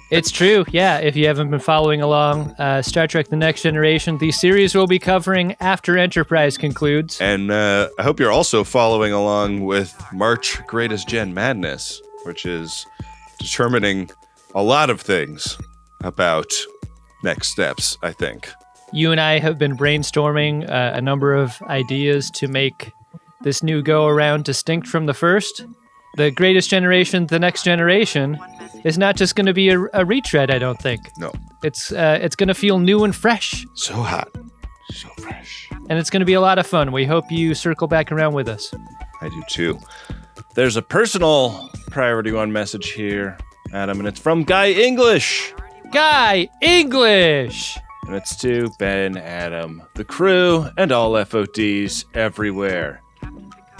It's true, yeah. If you haven't been following along, Star Trek The Next Generation, the series we'll be covering after Enterprise concludes. And I hope you're also following along with March Greatest Gen Madness, which is determining a lot of things about next steps, I think. You and I have been brainstorming a number of ideas to make this new go-around distinct from the first. The Greatest Generation, The Next Generation, is not just going to be a retread, I don't think. No. It's going to feel new and fresh. So hot. So fresh. And it's going to be a lot of fun. We hope you circle back around with us. I do too. There's a personal Priority 1 message here, Adam, and it's from Guy English. Guy English! And it's to Ben, Adam, the crew, and all FODs everywhere.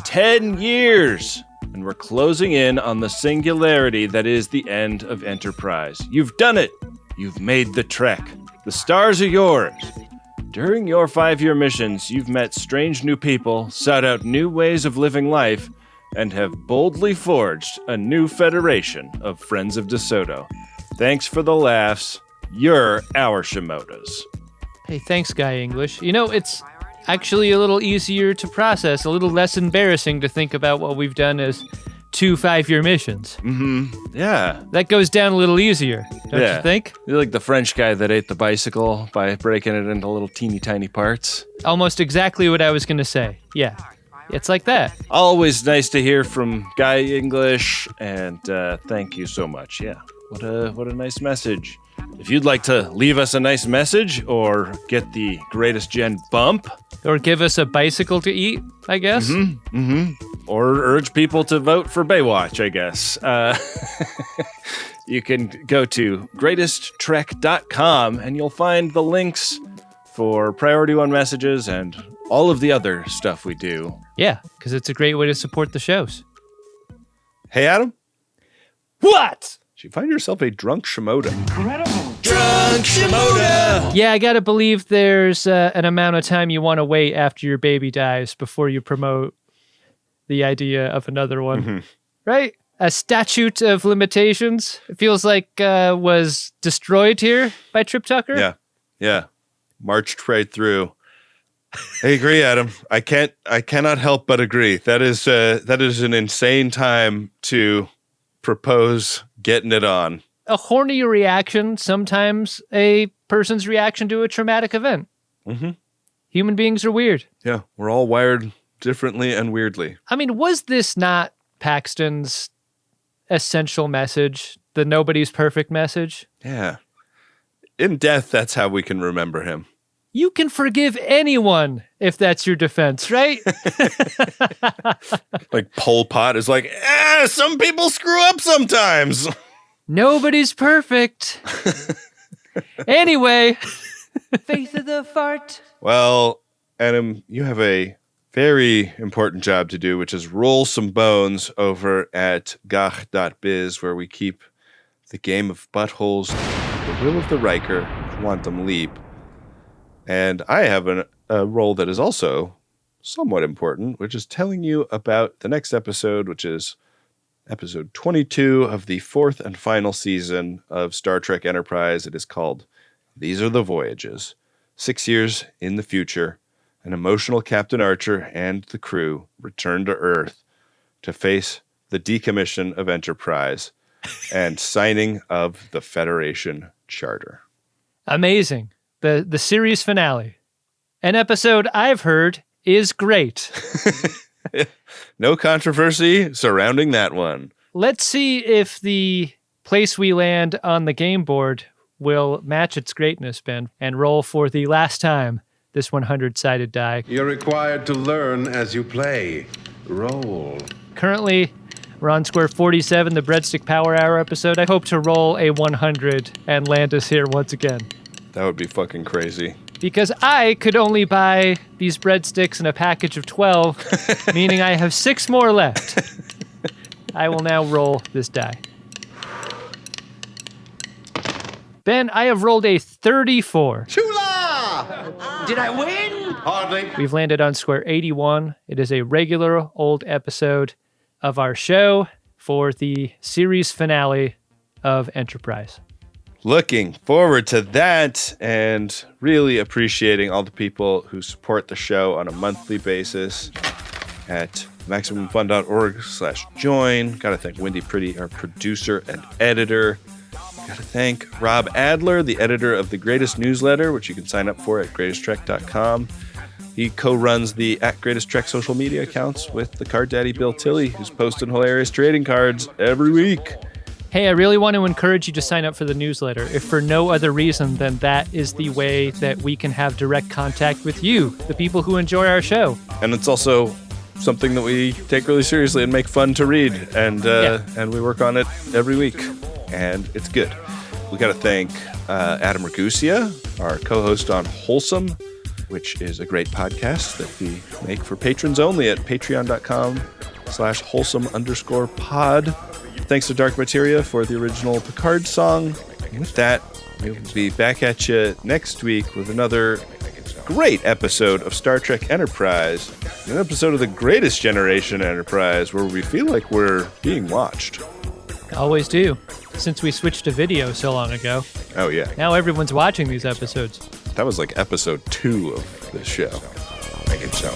10 years! And we're closing in on the singularity that is the end of Enterprise. You've done it! You've made the trek. The stars are yours. During your 5-year missions, you've met strange new people, sought out new ways of living life, and have boldly forged a new federation of Friends of DeSoto. Thanks for the laughs. You're our Shimodas. Hey, thanks, Guy English. You know, it's actually a little easier to process, a little less embarrassing to think about what we've done as 2 5-year missions. Mm-hmm. Yeah. That goes down a little easier, don't you think? You're like the French guy that ate the bicycle by breaking it into little teeny tiny parts. Almost exactly what I was going to say. Yeah. It's like that. Always nice to hear from Guy English, and thank you so much. Yeah. What a nice message. If you'd like to leave us a nice message or get the greatest gen bump, or give us a bicycle to eat, I guess. Or urge people to vote for Baywatch, I guess. You can go to greatesttrek.com and you'll find the links for Priority 1 messages and all of the other stuff we do. Yeah, because it's a great way to support the shows. Hey, Adam? What? Did you find yourself a drunk Shimoda? Incredible. Drunk Shimoda! Yeah, I gotta believe there's an amount of time you want to wait after your baby dies before you promote the idea of another one. Right? A statute of limitations, it feels like was destroyed here by Trip Tucker. Yeah. Marched right through. I agree, Adam. I cannot help but agree. That is an insane time to propose getting it on. A horny reaction, sometimes a person's reaction to a traumatic event. Human beings are weird. Yeah, we're all wired differently and weirdly. I mean, was this not Paxton's essential message? The nobody's perfect message? Yeah. In death, that's how we can remember him. You can forgive anyone if that's your defense, right? Like Pol Pot is like, some people screw up sometimes. Nobody's perfect. Anyway. Face of the fart. Well, Adam, you have a very important job to do, which is roll some bones over at gach.biz, where we keep the game of buttholes, the will of the Riker, Quantum Leap. And I have a role that is also somewhat important, which is telling you about the next episode, which is episode 22 of the 4th and final season of Star Trek Enterprise. It is called These Are the Voyages. 6 years in the future, an emotional Captain Archer and the crew return to Earth to face the decommission of Enterprise and signing of the Federation Charter. Amazing. The series finale. An episode I've heard is great. No controversy surrounding that one. Let's see if the place we land on the game board will match its greatness, Ben, and roll for the last time this 100-sided die. You're required to learn as you play. Roll. Currently, we're on square 47, the Breadstick Power Hour episode. I hope to roll a 100 and land us here once again. That would be fucking crazy. Because I could only buy these breadsticks in a package of 12, meaning I have 6 more left. I will now roll this die. Ben, I have rolled a 34. Chula! Did I win? Hardly. We've landed on square 81. It is a regular old episode of our show for the series finale of Enterprise. Looking forward to that and really appreciating all the people who support the show on a monthly basis at MaximumFun.org/join. Gotta thank Wendy Pretty, our producer and editor. Gotta thank Rob Adler, the editor of The Greatest Newsletter, which you can sign up for at greatesttrek.com. He co-runs the @GreatestTrek social media accounts with the card daddy Bill Tilley, who's posting hilarious trading cards every week. Hey, I really want to encourage you to sign up for the newsletter, if for no other reason than that is the way that we can have direct contact with you, the people who enjoy our show. And it's also something that we take really seriously and make fun to read, and we work on it every week, and it's good. We got to thank Adam Ragusia, our co-host on Wholesome, which is a great podcast that we make for patrons only at patreon.com/wholesome_pod. Thanks to Dark Materia for the original Picard song. And with that, we'll be back at you next week with another great episode of Star Trek Enterprise, an episode of the Greatest Generation Enterprise, where we feel like we're being watched. Always do, since we switched to video so long ago. Oh, yeah. Now everyone's watching these episodes. That was like episode 2 of this show. Make it so.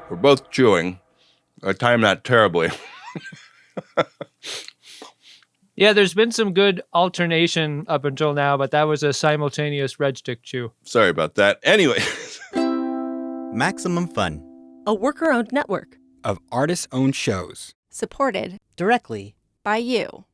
We're both chewing. I time that terribly. Yeah, there's been some good alternation up until now, but that was a simultaneous red stick chew. Sorry about that. Anyway. Maximum Fun. A worker-owned network of artist-owned shows. supported directly by you.